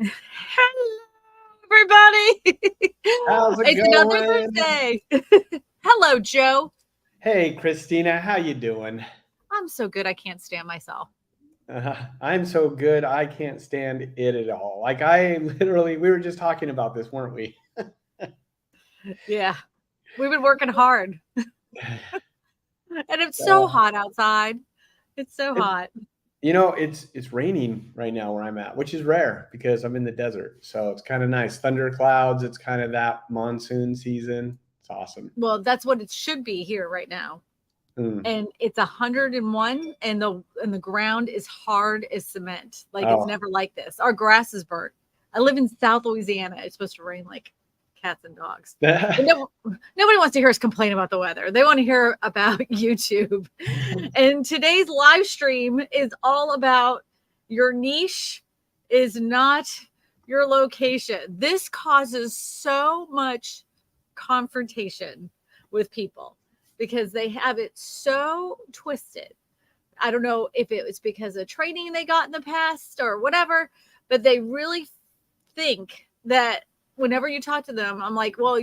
Hello, everybody. How's it It's another going? Thursday. Hello, Joe. Hey, Christina, how you doing? I'm so good I can't stand myself. I'm so good. I can't stand it at all. Like I literally, we were just talking about this, weren't we? Yeah, we've been working hard, and it's so Uh, hot outside. It's so it, hot. it's raining right now where I'm at, which is rare because I'm in the desert. So it's kind of nice. Thunder clouds. It's kind of that monsoon season. It's awesome. Well, that's what it should be here right now. Mm. And it's 101, and the ground is hard as cement. Like it's Oh, never like this. Our grass is burnt. I live in South Louisiana. It's supposed to rain like cats and dogs. But no, nobody wants to hear us complain about the weather. They want to hear about YouTube. And today's live stream is all about your niche is not your location. This causes so much confrontation with people because they have it so twisted. I don't know if it was because of training they got in the past or whatever, but they really think that whenever you talk to them, I'm like, well,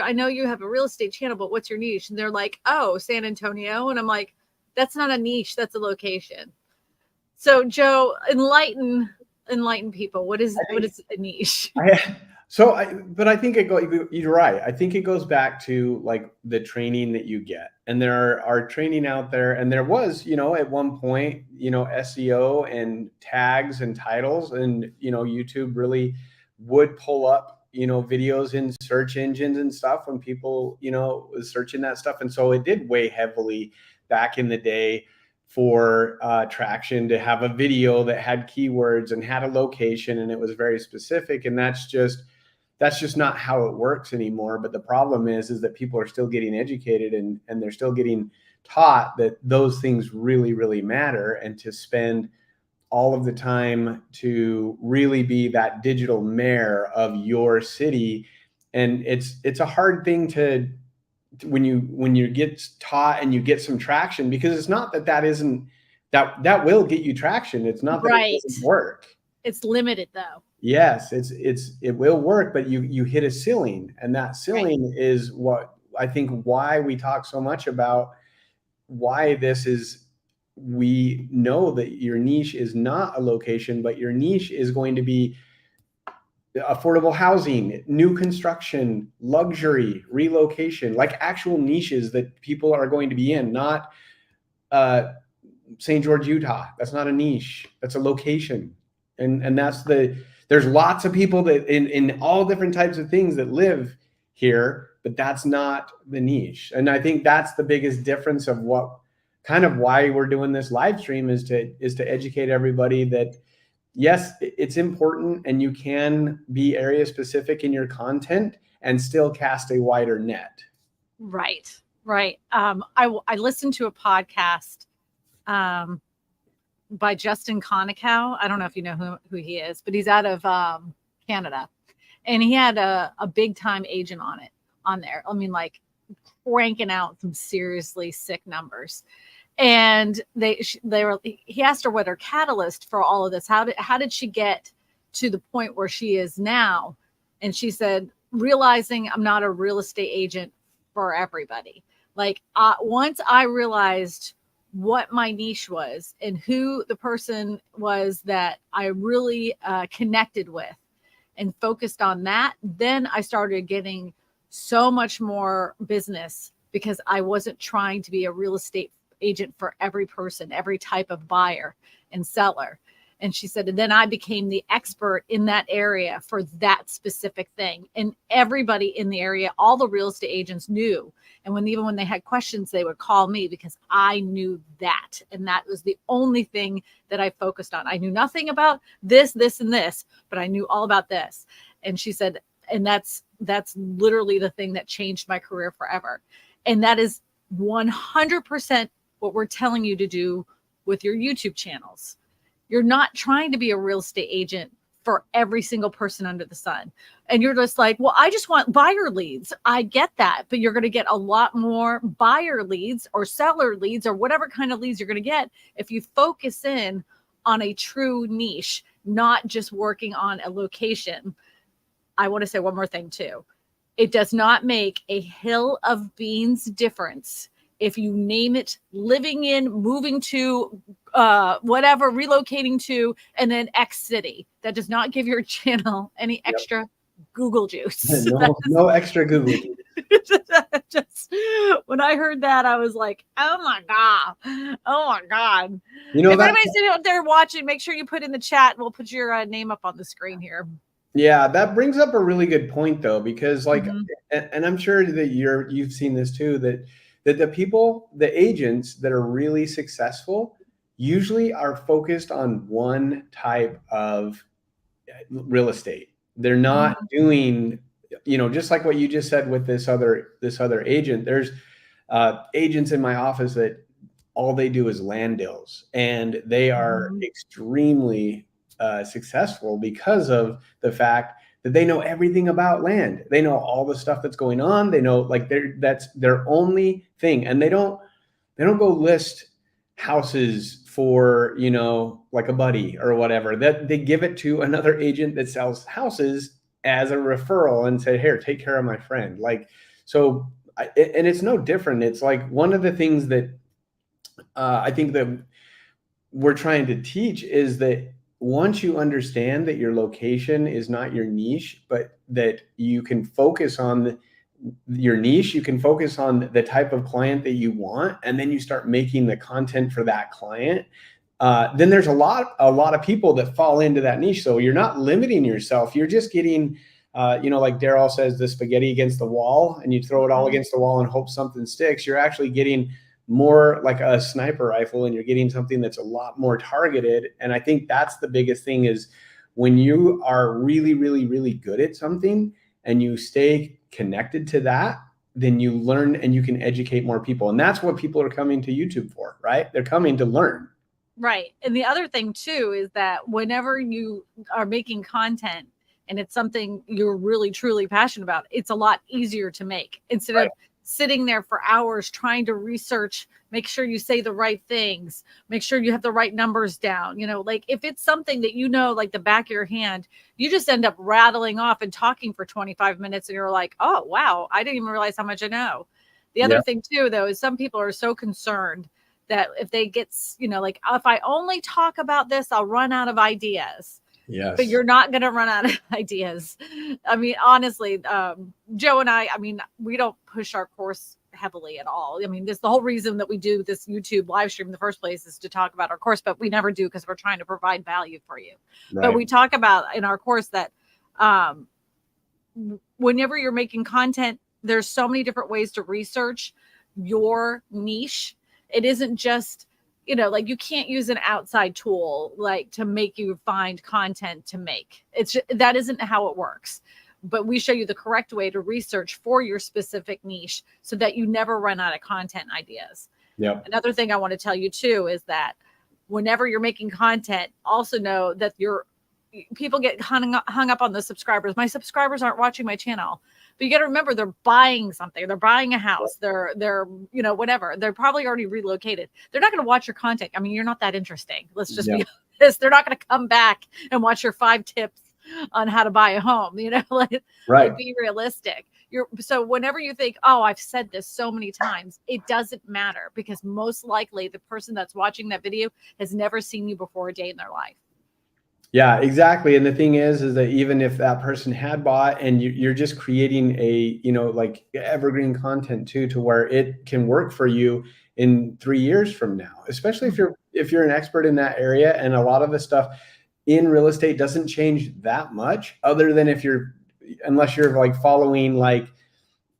I know you have a real estate channel, but what's your niche? And they're like, oh, San Antonio. And I'm like, that's not a niche, that's a location. So Joe, enlighten people. What is a niche? I, but I think you're right. I think it goes back to like the training that you get, and there are training out there, and there was, at one point, SEO and tags and titles, and YouTube really would pull up, videos in search engines and stuff when people, was searching that stuff, and so it did weigh heavily back in the day for traction to have a video that had keywords and had a location and it was very specific, and that's just not how it works anymore. But the problem is that people are still getting educated, and they're still getting taught that those things really really matter, and to spend all of the time to really be that digital mayor of your city. And it's a hard thing to when you get taught and you get some traction, because it's not that isn't that will get you traction. It's not that it Right. doesn't work. It's limited though. Yes, it will work, but you hit a ceiling, and that Right. ceiling is what I think why we talk so much about why this is. We know that your niche is not a location, but your niche is going to be affordable housing, new construction, luxury, relocation, like actual niches that people are going to be in, not uh, St. George, Utah. That's not a niche. That's a location. And there's lots of people that in all different types of things that live here, but that's not the niche. And I think that's the biggest difference of what kind of why we're doing this live stream is to educate everybody that yes, it's important, and you can be area specific in your content and still cast a wider net. Right. Right. I listened to a podcast um, by Justin Konikow. I don't know if you know who he is, but he's out of Canada, and he had a big time agent on there. I mean, like cranking out some seriously sick numbers. And he asked her what her catalyst for all of this. How did she get to the point where she is now? And she said, realizing I'm not a real estate agent for everybody. Like once I realized what my niche was and who the person was that I really connected with and focused on that, then I started getting so much more business because I wasn't trying to be a real estate agent for every person, every type of buyer and seller. And she said, and then I became the expert in that area for that specific thing. And everybody in the area, all the real estate agents knew. And even when they had questions, they would call me because I knew that. And that was the only thing that I focused on. I knew nothing about this, and this, but I knew all about this. And she said, and that's literally the thing that changed my career forever. And that is 100% what we're telling you to do with your YouTube channels. You're not trying to be a real estate agent for every single person under the sun. And you're just like, well, I just want buyer leads. I get that, but you're going to get a lot more buyer leads or seller leads or whatever kind of leads you're going to get if you focus in on a true niche, not just working on a location. I want to say one more thing too. It does not make a hill of beans difference if you name it living in, moving to, whatever, relocating to, and then X city. That does not give your channel any extra Google juice. No extra Google juice. Just when I heard that, I was like, oh my God. You know, if anybody's sitting out there watching, make sure you put in the chat. We'll put your name up on the screen here. Yeah, that brings up a really good point though, because like, Mm-hmm. and I'm sure that you've seen this too, that the agents that are really successful usually are focused on one type of real estate. They're not doing, just like what you just said with this other agent. There's agents in my office that all they do is land deals, and they are extremely successful because of the fact that they know everything about land. They know all the stuff that's going on. They know, like, that's their only thing, and they don't go list houses for, like a buddy or whatever. That they give it to another agent that sells houses as a referral and say, here, take care of my friend. Like, so and it's no different. It's like one of the things that I think that we're trying to teach is that once you understand that your location is not your niche, but that you can focus on your niche, you can focus on the type of client that you want, and then you start making the content for that client. Then there's a lot of people that fall into that niche. So you're not limiting yourself. You're just getting, like Daryl says, the spaghetti against the wall, and you throw it all against the wall and hope something sticks. You're actually getting more like a sniper rifle, and you're getting something that's a lot more targeted. And I think that's the biggest thing, is when you are really, really, really good at something and you stay connected to that, then you learn and you can educate more people. And that's what people are coming to YouTube for, right? They're coming to learn. Right. And the other thing too is that whenever you are making content and it's something you're really truly passionate about, it's a lot easier to make instead of sitting there for hours trying to research, make sure you say the right things, make sure you have the right numbers down. Like if it's something that like the back of your hand, you just end up rattling off and talking for 25 minutes and you're like, oh, wow, I didn't even realize how much I know. The other thing too, though, is some people are so concerned that if they get, like, if I only talk about this, I'll run out of ideas. Yes. But you're not going to run out of ideas. I mean, honestly, Joe and I mean, we don't push our course heavily at all. I mean, this the whole reason that we do this YouTube live stream in the first place is to talk about our course, but we never do because we're trying to provide value for you. Right. But we talk about in our course that whenever you're making content, there's so many different ways to research your niche. It isn't just, like you can't use an outside tool like to make you find content to make. That isn't how it works. But we show you the correct way to research for your specific niche so that you never run out of content ideas. Yep. Another thing I want to tell you too is that whenever you're making content, also know that people get hung up on the subscribers. My subscribers aren't watching my channel. But you got to remember, they're buying something. They're buying a house. They're whatever. They're probably already relocated. They're not going to watch your content. I mean, you're not that interesting. Let's just be honest. They're not going to come back and watch your 5 tips on how to buy a home. Like be realistic. So whenever you think, oh, I've said this so many times, it doesn't matter because most likely the person that's watching that video has never seen you before a day in their life. Yeah, exactly. And the thing is that even if that person had bought and you're just creating a, like evergreen content too, to where it can work for you in 3 years from now, especially if you're an expert in that area. And a lot of the stuff in real estate doesn't change that much other than unless you're like following like,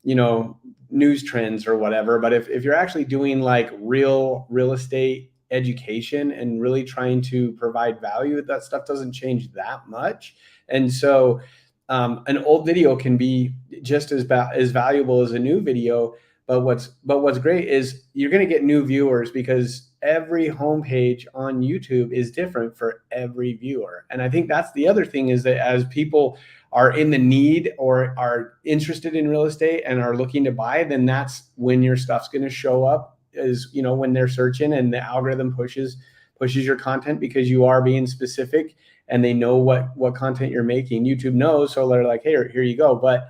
news trends or whatever. But if you're actually doing like real estate education and really trying to provide value, that stuff doesn't change that much. And so an old video can be just as valuable as a new video. But what's great is you're going to get new viewers because every homepage on YouTube is different for every viewer. And I think that's the other thing, is that as people are in the need or are interested in real estate and are looking to buy, then that's when your stuff's going to show up, is when they're searching and the algorithm pushes your content because you are being specific and they know what content you're making. YouTube knows, so they're like, hey, here you go. But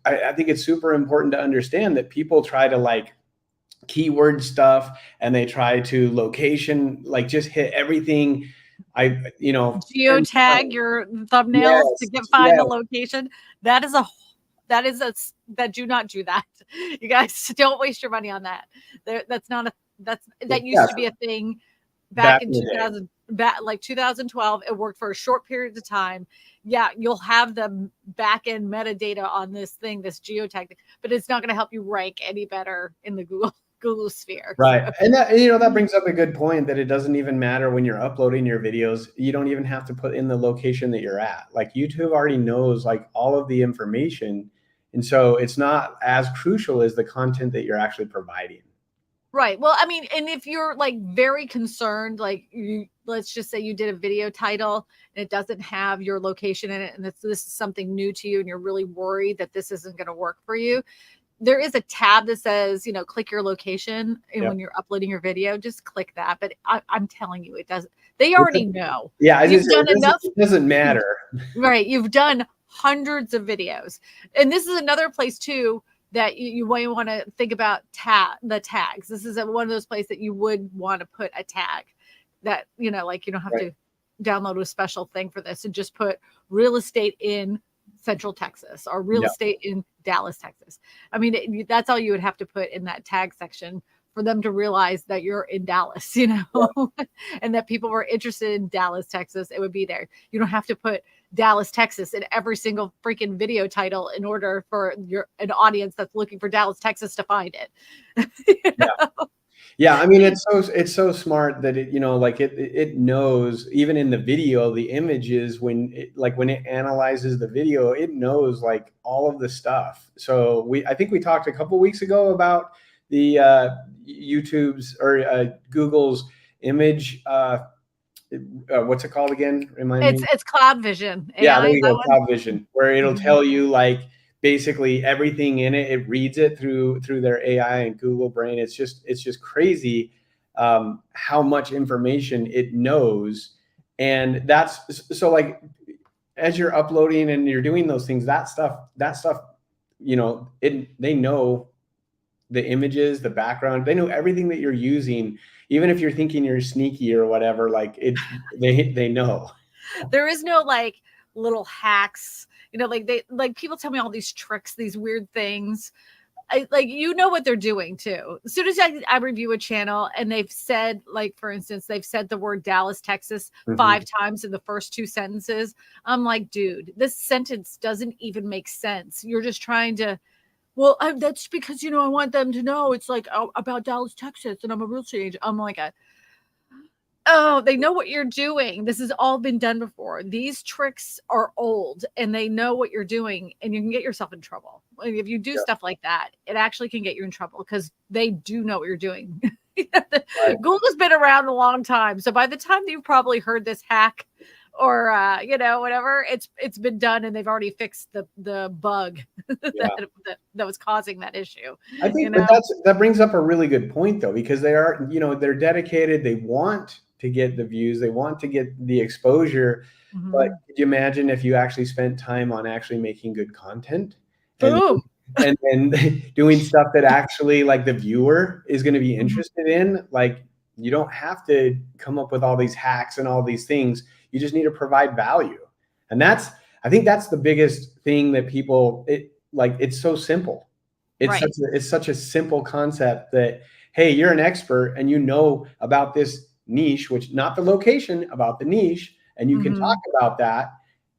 I think it's super important to understand that people try to like keyword stuff, and they try to location, like just hit everything. Geotag your thumbnails to find the location. That is that do not do that. You guys don't waste your money on that. That used to be a thing back in 2000, like 2012. It worked for a short period of time. Yeah, you'll have the back end metadata on this thing, this geotag, but it's not going to help you rank any better in the Google sphere. Right. And that brings up a good point, that it doesn't even matter when you're uploading your videos. You don't even have to put in the location that you're at. Like YouTube already knows like all of the information. And so it's not as crucial as the content that you're actually providing. Right. Well, I mean, and if you're like very concerned, like let's just say you did a video title and it doesn't have your location in it, and this is something new to you, and you're really worried that this isn't going to work for you, there is a tab that says, click your location. And when you're uploading your video, just click that. But I'm telling you, it doesn't. They already know. Yeah, it doesn't matter. Right. You've done hundreds of videos. And this is another place too that you might want to think about the tags. This is one of those places that you would want to put a tag that, like you don't have to download a special thing for this, and just put real estate in Central Texas or real estate in Dallas, Texas. I mean, that's all you would have to put in that tag section for them to realize that you're in Dallas, and that people were interested in Dallas, Texas. It would be there. You don't have to put Dallas, Texas in every single freaking video title in order for an audience that's looking for Dallas, Texas to find it. Yeah. I mean, it's so smart that it knows, even in the video, the images, when it analyzes the video, it knows like all of the stuff. So I think we talked a couple weeks ago about the YouTube's or Google's image. What's it called again? Remind me. It's Cloud Vision. AI, there you go, Cloud Vision, where it'll tell you like basically everything in it. It reads it through their AI and Google Brain. It's just crazy how much information it knows. And that's so like as you're uploading and you're doing those things, that stuff, they know the images, the background, they know everything that you're using, even if you're thinking you're sneaky or whatever, like they know. There is no like little hacks, like people tell me all these tricks, these weird things. What they're doing too. As soon as I review a channel and they've said, like, for instance, they've said the word Dallas, Texas 5 times in the first 2 sentences. I'm like, dude, this sentence doesn't even make sense. You're just trying to, well, that's because, I want them to know it's like about Dallas, Texas, and I'm a real estate agent. I'm like, they know what you're doing. This has all been done before. These tricks are old and they know what you're doing, and you can get yourself in trouble. If you do stuff like that, it actually can get you in trouble because they do know what you're doing. Google's been around a long time. So by the time you've probably heard this hack or, whatever, it's been done and they've already fixed the bug that was causing that issue. I think that brings up a really good point though, because they are, they're dedicated. They want to get the views. They want to get the exposure. But could you imagine if you actually spent time on actually making good content? Boom. And doing stuff that actually like the viewer is going to be interested in? Like, you don't have to come up with all these hacks and all these things. You just need to provide value. And I think that's the biggest thing that people, it's so simple. It's such a simple concept that, hey, you're an expert and you know about this niche, which not the location, about the niche, and you can talk about that.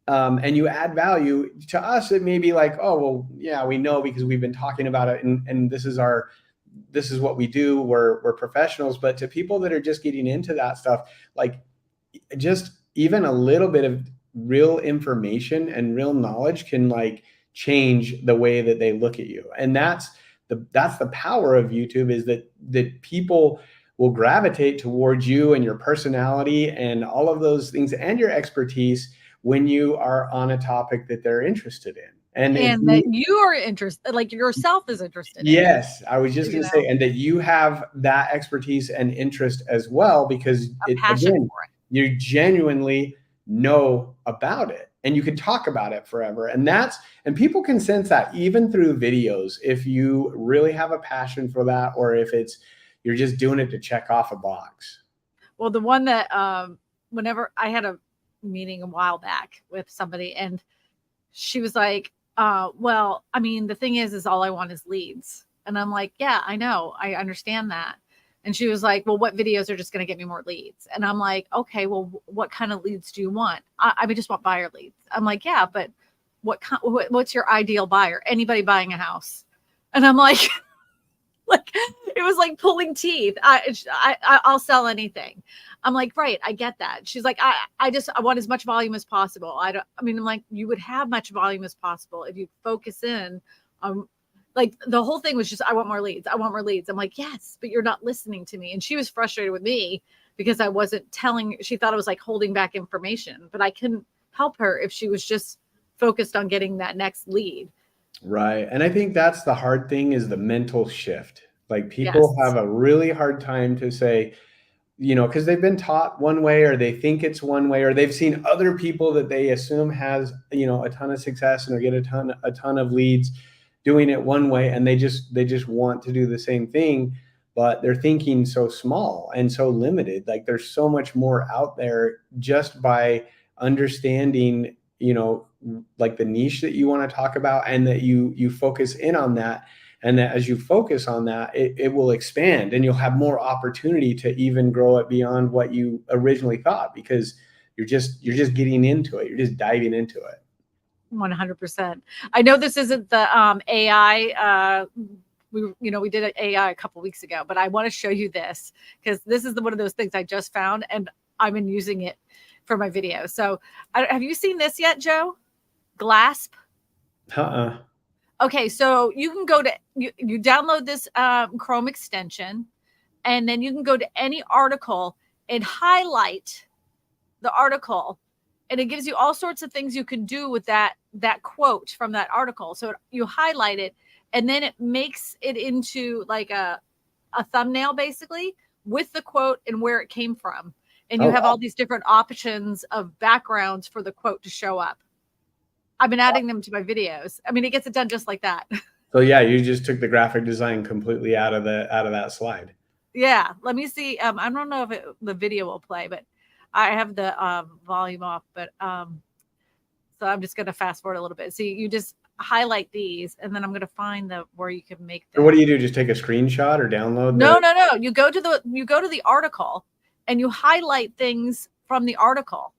And you add value to us. It may be like, oh, well, yeah, we know because we've been talking about it, and this is what we do. We're professionals. But to people that are just getting into that stuff, like just even a little bit of real information and real knowledge can like change the way that they look at you. And that's the power of YouTube, is that people will gravitate towards you and your personality and all of those things and your expertise when you are on a topic that they're interested in. And that you are interested, like yourself is interested in. Yes, I was just going to say, and that you have that expertise and interest as well, because passion for it. You genuinely know about it, and you can talk about it forever. And people can sense that even through videos, if you really have a passion for that, or if you're just doing it to check off a box. Well, the one that whenever I had a meeting a while back with somebody, and she was like, well, I mean, the thing is all I want is leads. And I'm like, yeah, I know. I understand that. And she was like, well, what videos are just going to get me more leads? And I'm like, okay, well, what kind of leads do you want? I just want buyer leads. I'm like, yeah, but what's your ideal buyer? Anybody buying a house. And I'm like, like, it was like pulling teeth. I'll sell anything. I'm like, right, I get that. She's like, I want as much volume as possible. I'm like, you would have much volume as possible if you focus in on, like, the whole thing was just, I want more leads. I want more leads. I'm like, yes, but you're not listening to me. And she was frustrated with me because I wasn't telling. She thought I was like holding back information, but I couldn't help her if she was just focused on getting that next lead. Right. And I think that's the hard thing, is the mental shift. Like, people have a really hard time to say, because they've been taught one way, or they think it's one way, or they've seen other people that they assume has, a ton of success and get a ton of leads doing it one way, and they just want to do the same thing, but they're thinking so small and so limited. Like, there's so much more out there just by understanding, like the niche that you want to talk about, and that you focus in on that. And that as you focus on that, it will expand, and you'll have more opportunity to even grow it beyond what you originally thought, because you're just getting into it. You're just diving into it. 100%. I know this isn't the AI. We did an AI a couple weeks ago, but I want to show you this because this is one of those things I just found, and I've been using it for my video. So have you seen this yet, Joe? GLASP? Okay, so you can go to, you download this Chrome extension, and then you can go to any article and highlight the article, and it gives you all sorts of things you can do with that quote from that article. So you highlight it, and then it makes it into like a thumbnail, basically, with the quote and where it came from. And you have all these different options of backgrounds for the quote to show up. I've been adding them to my videos. I mean, it gets it done just like that. So yeah, you just took the graphic design completely out of that slide. Yeah. Let me see. I don't know if the video will play, but I have the volume off. But so I'm just going to fast forward a little bit. See, you just highlight these, and then I'm going to find where you can make them. So what do you do? Just take a screenshot or download? No. You go to the article, and you highlight things from the article.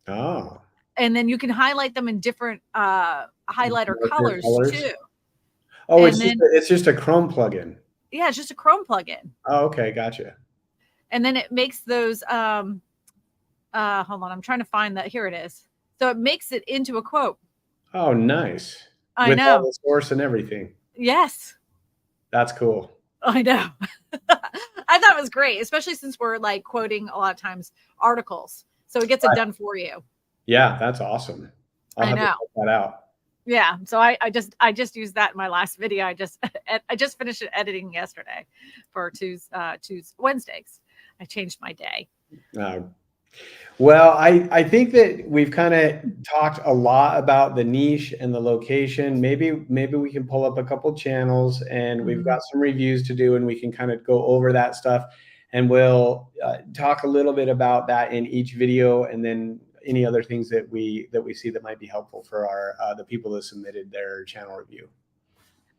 Oh. And then you can highlight them in different highlighter colors too. Oh, it's just a Chrome plugin. Yeah, it's just a Chrome plugin. Oh, okay, gotcha. And then it makes those. Hold on, I'm trying to find that. Here it is. So it makes it into a quote. Oh, nice. I know. All the source and everything. Yes. That's cool. I know. I thought it was great, especially since we're like quoting a lot of times articles. So it gets it done for you. Yeah, that's awesome. I'll have to check that out. Yeah. So I just used that in my last video. I just finished editing yesterday for Tuesdays, Wednesdays. I changed my day. Well, I think that we've kind of talked a lot about the niche and the location. Maybe we can pull up a couple channels, and we've got some reviews to do, and we can kind of go over that stuff, and we'll talk a little bit about that in each video, and then any other things that we see that might be helpful for the people that submitted their channel review.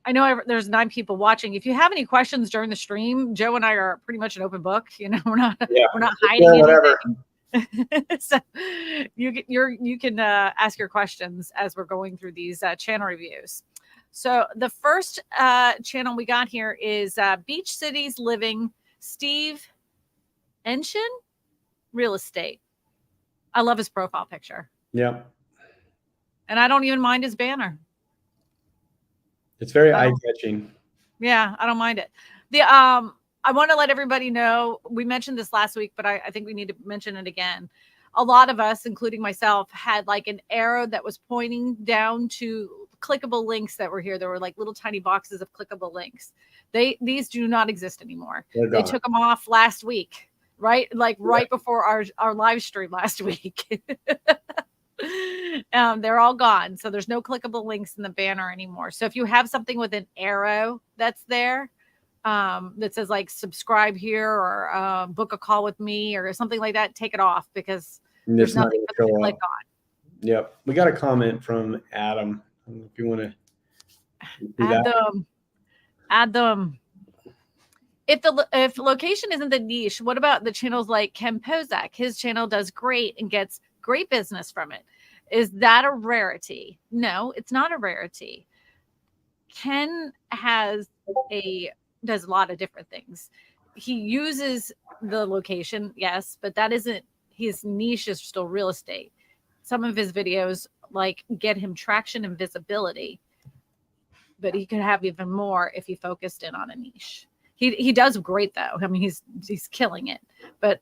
I know there's 9 people watching. If you have any questions during the stream, Joe and I are pretty much an open book. We're not hiding anything. So you can ask your questions as we're going through these channel reviews. So the first channel we got here is Beach Cities Living, Steve Enshin, Real Estate. I love his profile picture. Yep. And I don't even mind his banner. It's very eye-catching. Yeah, I don't mind it. I want to let everybody know, we mentioned this last week, but I think we need to mention it again. A lot of us, including myself, had like an arrow that was pointing down to clickable links that were here. There were like little tiny boxes of clickable links. These do not exist anymore. They took them off last week. right? Like right before our live stream last week. They're all gone. So there's no clickable links in the banner anymore. So if you have something with an arrow that's there, that says like subscribe here or book a call with me or something like that, take it off because there's nothing for them to click on. Yep. We got a comment from Adam. I don't know if you want to add them. If location isn't the niche, what about the channels like Ken Pozak? His channel does great and gets great business from it. Is that a rarity? No, it's not a rarity. Ken does a lot of different things. He uses the location, yes, but that isn't his niche. Is still real estate. Some of his videos like get him traction and visibility, but he could have even more if he focused in on a niche. He does great though. I mean, he's killing it, but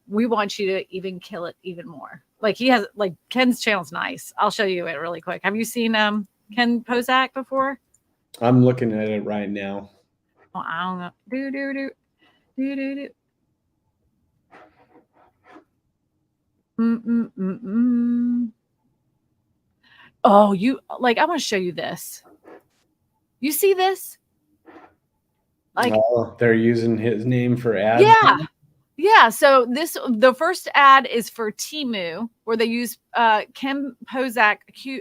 we want you to even kill it even more. Like he has, like Ken's channel's nice. I'll show you it really quick. Have you seen Ken Pozak before? I'm looking at it right now. Oh, I don't know. Oh, you like? I want to show you this. You see this? Like, oh, they're using his name for ads. Yeah. So the first ad is for Temu, where they use Ken Pozak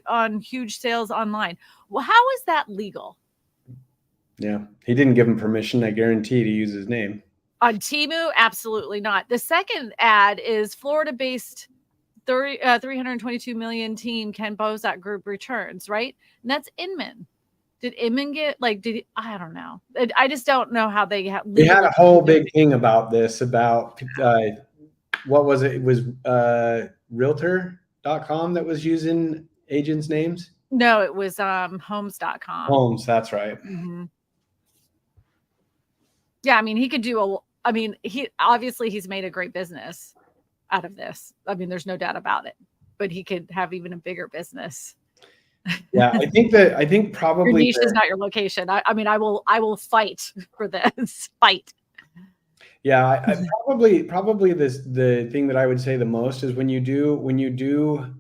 on huge sales online. Well, how is that legal? Yeah, he didn't give him permission, I guarantee, to use his name. On Temu, absolutely not. The second ad is Florida-based 322 million team Ken Pozak Group returns, right? And that's Inman. Did Inman get I don't know. I just don't know how they have. We had a whole big thing about this, about what was it? It was realtor.com that was using agents' names. No, it was homes.com. Homes, that's right. Mm-hmm. Yeah, I mean, he could do he's made a great business out of this. I mean, there's no doubt about it. But he could have even a bigger business. Yeah, I think probably your niche is not your location. I mean, I will fight for this. Fight. Yeah, I probably the thing that I would say the most is when you do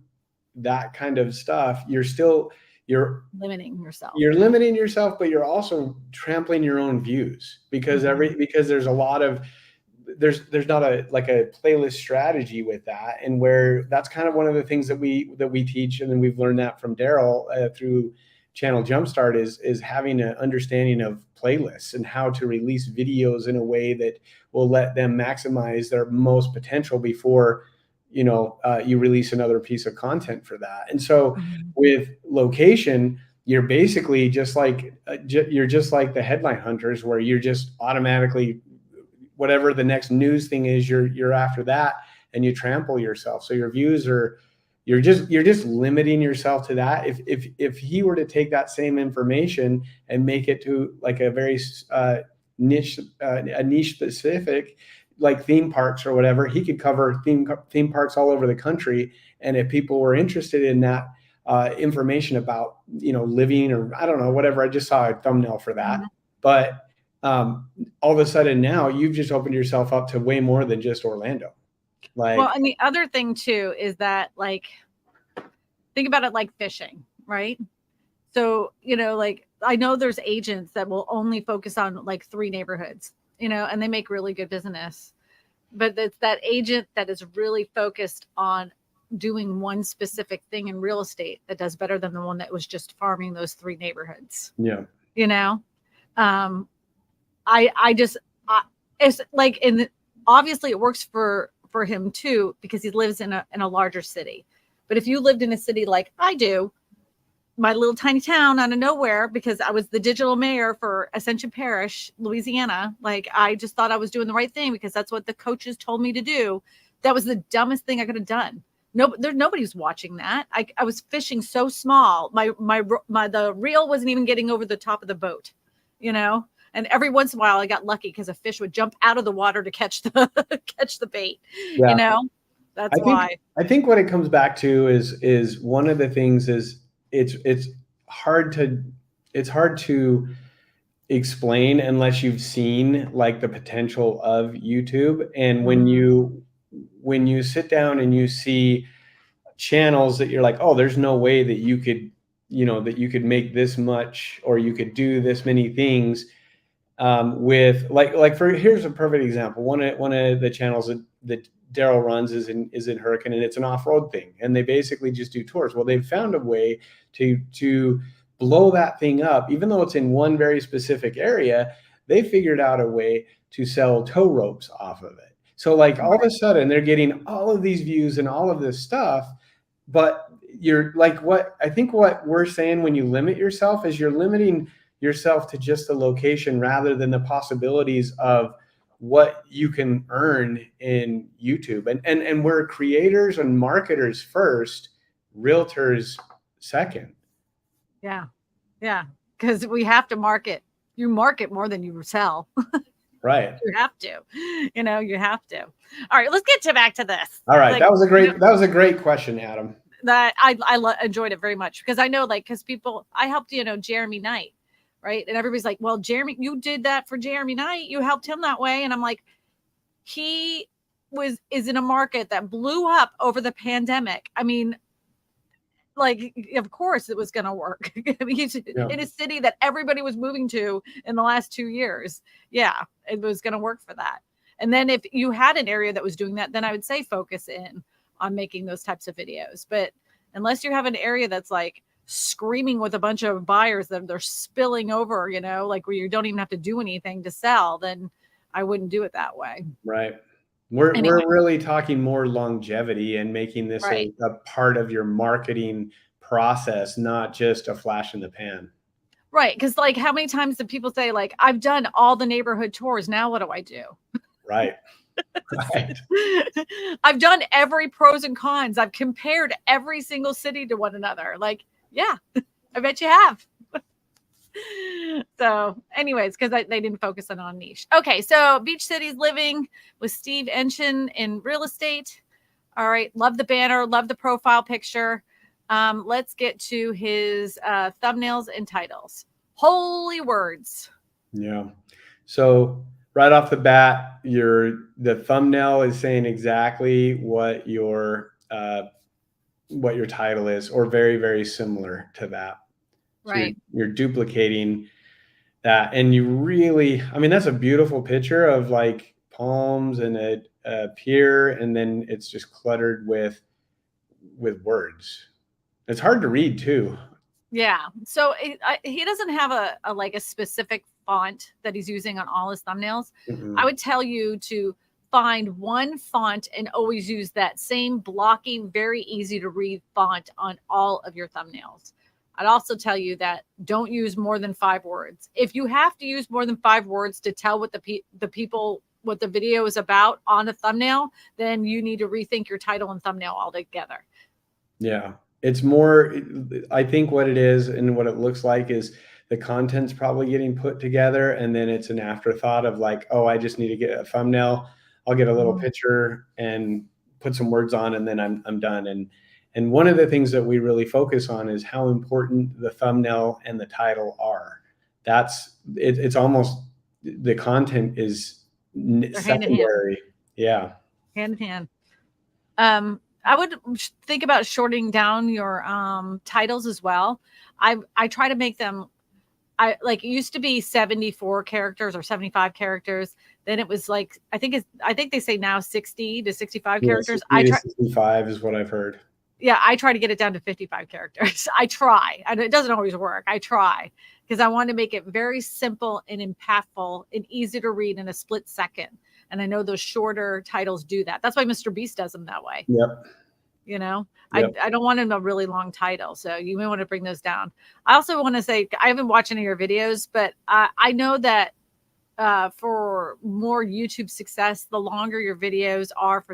that kind of stuff, you're limiting yourself. You're limiting yourself, but you're also trampling your own views because because there's a lot of there's not a playlist strategy with that, and where that's kind of one of the things that we teach, and then we've learned that from Daryl through Channel Jumpstart is having an understanding of playlists and how to release videos in a way that will let them maximize their most potential before you release another piece of content for that. And so with location, you're basically just like the headline hunters, where you're just automatically whatever the next news thing is, you're after that, and you trample yourself. So your views you're just limiting yourself to that. If he were to take that same information and make it to like a very niche specific, like theme parks or whatever, he could cover theme parks all over the country. And if people were interested in that information about living, or I don't know, whatever, I just saw a thumbnail for that. But all of a sudden now you've just opened yourself up to way more than just Orlando. Well, and the other thing too is that, like, think about it like fishing, right? So, I know there's agents that will only focus on like 3 neighborhoods, and they make really good business. But it's that agent that is really focused on doing one specific thing in real estate that does better than the one that was just farming those 3 neighborhoods. Yeah. It's like, obviously it works for him too, because he lives in a larger city. But if you lived in a city like I do, my little tiny town out of nowhere, because I was the digital mayor for Ascension Parish, Louisiana, like I just thought I was doing the right thing because that's what the coaches told me to do. That was the dumbest thing I could have done. Nobody's watching that. I was fishing so small. The reel wasn't even getting over the top of the boat, And every once in a while, I got lucky because a fish would jump out of the water to catch the bait. Yeah. That's why. I think what it comes back to is one of the things is it's hard to explain unless you've seen like the potential of YouTube. And Mm, when you sit down and you see channels that you're like, oh, there's no way that you could, that you could make this much or you could do this many things, with for, here's a perfect example. One of the channels that Daryl runs is in Hurricane, and it's an off-road thing, and they basically just do tours. Well, they've found a way to blow that thing up, even though it's in one very specific area. They figured out a way to sell tow ropes off of it. So like all of a sudden they're getting all of these views and all of this stuff, but you're like, what I think what we're saying, when you limit yourself, is you're limiting yourself to just the location rather than the possibilities of what you can earn in YouTube. And we're creators and marketers first, realtors second. yeah. Yeah. Because we have to market. You market more than you sell. Right. You have to. You have to. All right, let's get back to this. All right. Like, That was a great question, Adam. that enjoyed it very much, because I know, like, because people, I helped, Jeremy Knight, right? And everybody's like, well, Jeremy, you did that for Jeremy Knight. You helped him that way. And I'm like, he is in a market that blew up over the pandemic. I mean, like, of course it was going to work. I mean, he's in a city that everybody was moving to in the last 2 years. Yeah, it was going to work for that. And then if you had an area that was doing that, then I would say focus in on making those types of videos. But unless you have an area that's like screaming with a bunch of buyers that they're spilling over, like where you don't even have to do anything to sell, then I wouldn't do it that way. Right. We're Anyway, really talking more longevity and making this right. a part of your marketing process, not just a flash in the pan. Right. Because, like, how many times do people say, like, I've done all the neighborhood tours. Now what do I do? Right. Right. I've done every pros and cons. I've compared every single city to one another. Like, yeah, I bet you have. So, anyways, because they didn't focus on niche. Okay, so Beach Cities Living with Steve Enchin in real estate. All right, love the banner, love the profile picture. Let's get to his thumbnails and titles. Holy words. Yeah. So right off the bat, the thumbnail is saying exactly what your title is, or very, very similar to that. So Right. you're duplicating that, and you really, I mean, that's a beautiful picture of like palms and a pier, and then it's just cluttered with words. It's hard to read too. Yeah. So he doesn't have a specific font that he's using on all his thumbnails. Mm-hmm. I would tell you to find one font and always use that same blocky, very easy to read font on all of your thumbnails. I'd also tell you that don't use more than 5 words. If you have to use more than 5 words to tell what the people, what the video is about on a thumbnail, then you need to rethink your title and thumbnail altogether. Yeah. It's more, I think what it is and what it looks like is the content's probably getting put together, and then it's an afterthought of like, oh, I just need to get a thumbnail. I'll get a little picture and put some words on, and then I'm done. And one of the things that we really focus on is how important the thumbnail and the title are. It's almost, the content is secondary. Yeah. Hand in hand. I would think about shortening down your titles as well. I try to make them, it used to be 74 characters or 75 characters. Then it was like, I think they say now 60 to 65 characters. 65 is what I've heard. Yeah, I try to get it down to 55 characters. I try. And it doesn't always work. I try because I want to make it very simple and impactful and easy to read in a split second. And I know those shorter titles do that. That's why Mr. Beast does them that way. Yep. Yep. I don't want a really long title. So you may want to bring those down. I also want to say, I haven't watched any of your videos, but I know that for more YouTube success, the longer your videos are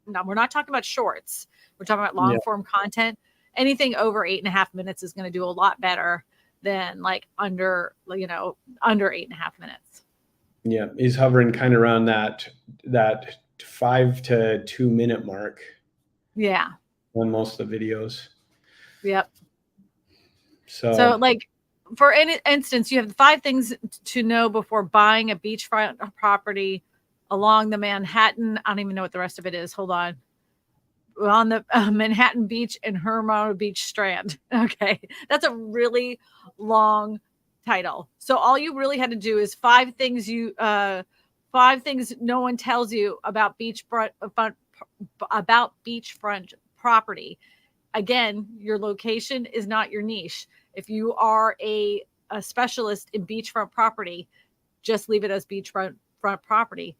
now we're not talking about shorts. We're talking about long form content. Anything over 8.5 minutes is going to do a lot better than like under 8.5 minutes. Yeah. He's hovering kind of around that 5 to 2 minute mark. Yeah. On most of the videos. Yep. So like for any instance, you have 5 things to know before buying a beachfront property along the Manhattan. I don't even know what the rest of it is. Hold on. On the Manhattan Beach and Hermosa Beach Strand. Okay. That's a really long title. So all you really had to do is 5 things no one tells you about beachfront property. Again, your location is not your niche. If you are a specialist in beachfront property, just leave it as beachfront property.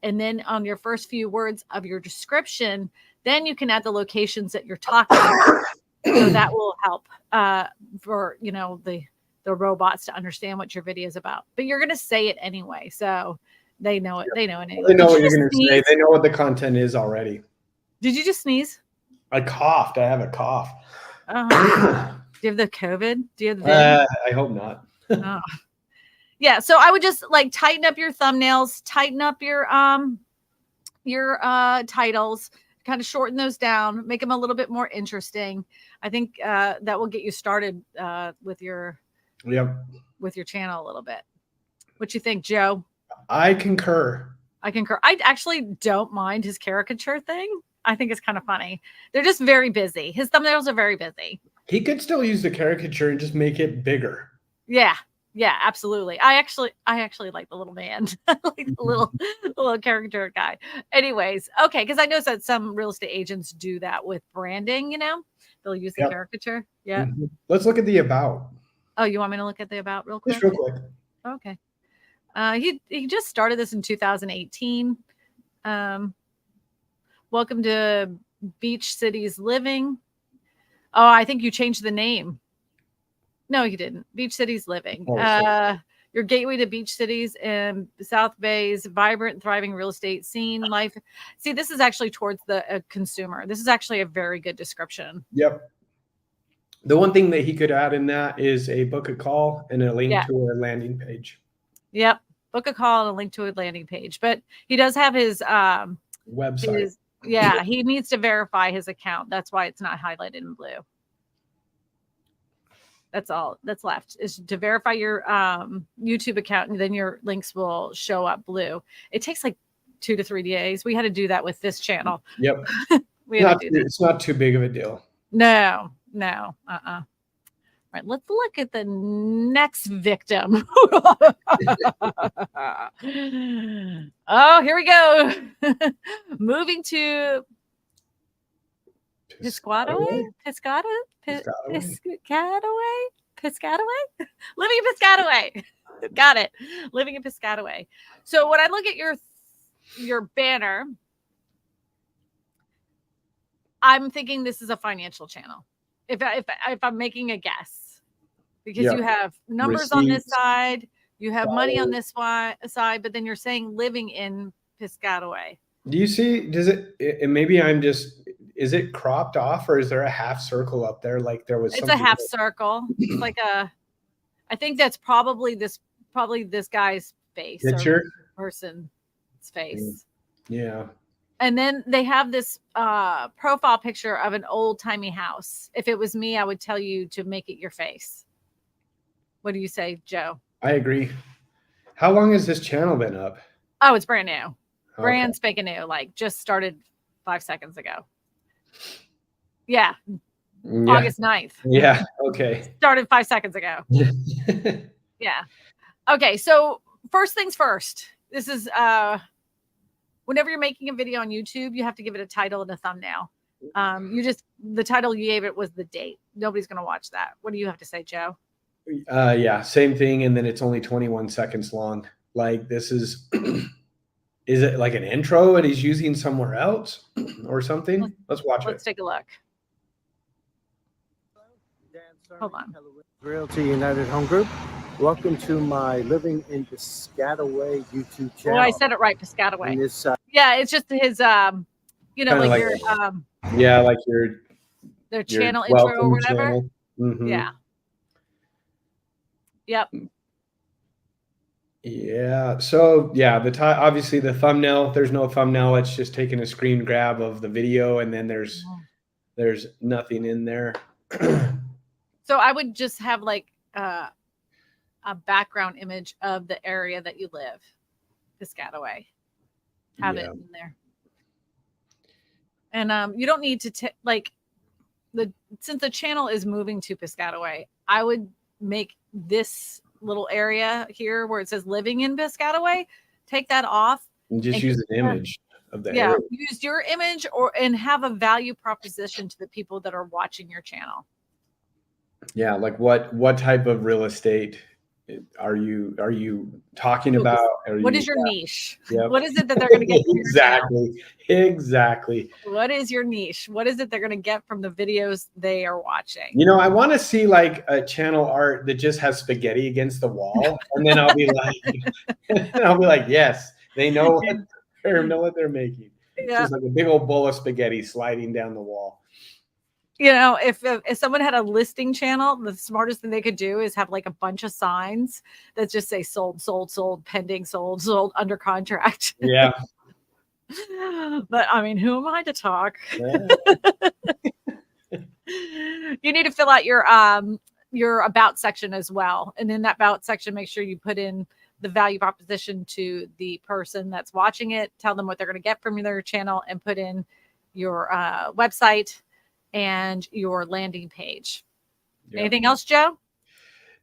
And then on your first few words of your description, then you can add the locations that you're talking about. So that will help for, the robots to understand what your video is about. But you're going to say it anyway. So they know it. They know it anyway. They know what you're going to say. They know what the content is already. Did you just sneeze? I coughed. I have a cough. Do you have the COVID? Do you have the I hope not. Oh. Yeah. So I would just tighten up your thumbnails, tighten up your titles, kind of shorten those down, make them a little bit more interesting. I think that will get you started with your channel a little bit. What you think, Joe? I concur. I actually don't mind his caricature thing. I think it's kind of funny. They're just very busy. His thumbnails are very busy. He could still use the caricature and just make it bigger. Yeah. Yeah, absolutely. I actually like the little man. I like the little caricature guy. Anyways, okay, because I know that some real estate agents do that with branding, they'll use the caricature. Yeah. Mm-hmm. Let's look at the about. Oh, you want me to look at the about real quick? Just real quick. Okay. He just started this in 2018. Welcome to Beach Cities Living. Oh, I think you changed the name. No, you didn't. Beach Cities Living. Your gateway to beach cities and South Bay's vibrant, thriving real estate scene life. See, this is actually towards the consumer. This is actually a very good description. Yep. The one thing that he could add in that is a book a call and a link to a landing page. Yep. Book a call and a link to a landing page. But he does have his website. He needs to verify his account. That's why it's not highlighted in blue. That's all that's left is to verify your YouTube account, and then your links will show up blue. It takes 2 to 3 days. We had to do that with this channel. Yep. It's not too big of a deal. No. All right, let's look at the next victim. Oh, here we go. Moving to Piscataway? Living in Piscataway. Got it. Living in Piscataway. So when I look at your banner, I'm thinking this is a financial channel. If I'm making a guess, because you have numbers on this side, you have money on this side, but then you're saying living in Piscataway. Do you see? Does it? Maybe I'm just. Is it cropped off, or is there a half circle up there? Like there was. It's a half circle. It's like a. I think that's probably this guy's face. Picture? Or person's face. Yeah. And then they have this profile picture of an old timey house. If it was me, I would tell you to make it your face. What do you say, Joe? I agree. How long has this channel been up? Oh, it's brand new. Brand spanking new. Just started 5 seconds ago. Yeah. August 9th. Yeah. Okay. Started 5 seconds ago. Yeah. Okay. So first things first. This is whenever you're making a video on YouTube, you have to give it a title and a thumbnail. The title you gave it was the date. Nobody's going to watch that. What do you have to say, Joe? Yeah, same thing. And then it's only 21 seconds long. This is it like an intro and he's using somewhere else or something? Let's watch it. Let's take a look. Hold on. Realty United Home Group. Welcome to my Living in Piscataway YouTube channel. Oh, I said it right, Piscataway. This, yeah, it's just his, like your, like their channel intro or whatever. Mm-hmm. Yeah. Yep. Yeah. So yeah, obviously the thumbnail. There's no thumbnail. It's just taking a screen grab of the video, and then there's nothing in there. So I would just have a background image of the area that you live, Piscataway. Have it in there. And you don't need to since the channel is moving to Piscataway, I would make this little area here where it says living in Piscataway, take that off and just use an image of the area. Use your image and have a value proposition to the people that are watching your channel. Yeah, like what type of real estate are you talking about? What is your niche? Yep. What is it that they're going to get from Exactly. What is your niche? What is it they're going to get from the videos they are watching? You know, I want to see like a channel art that just has spaghetti against the wall, and then I'll be like, yes, they know what they're making. It's just like a big old bowl of spaghetti sliding down the wall. You know, if someone had a listing channel, the smartest thing they could do is have like a bunch of signs that just say sold, pending, sold, under contract. Yeah. But I mean, who am I to talk? Yeah. You need to fill out your about section as well. And in that about section, make sure you put in the value proposition to the person that's watching it, tell them what they're going to get from their channel, and put in your website and your landing page. Yep. Anything else, Joe?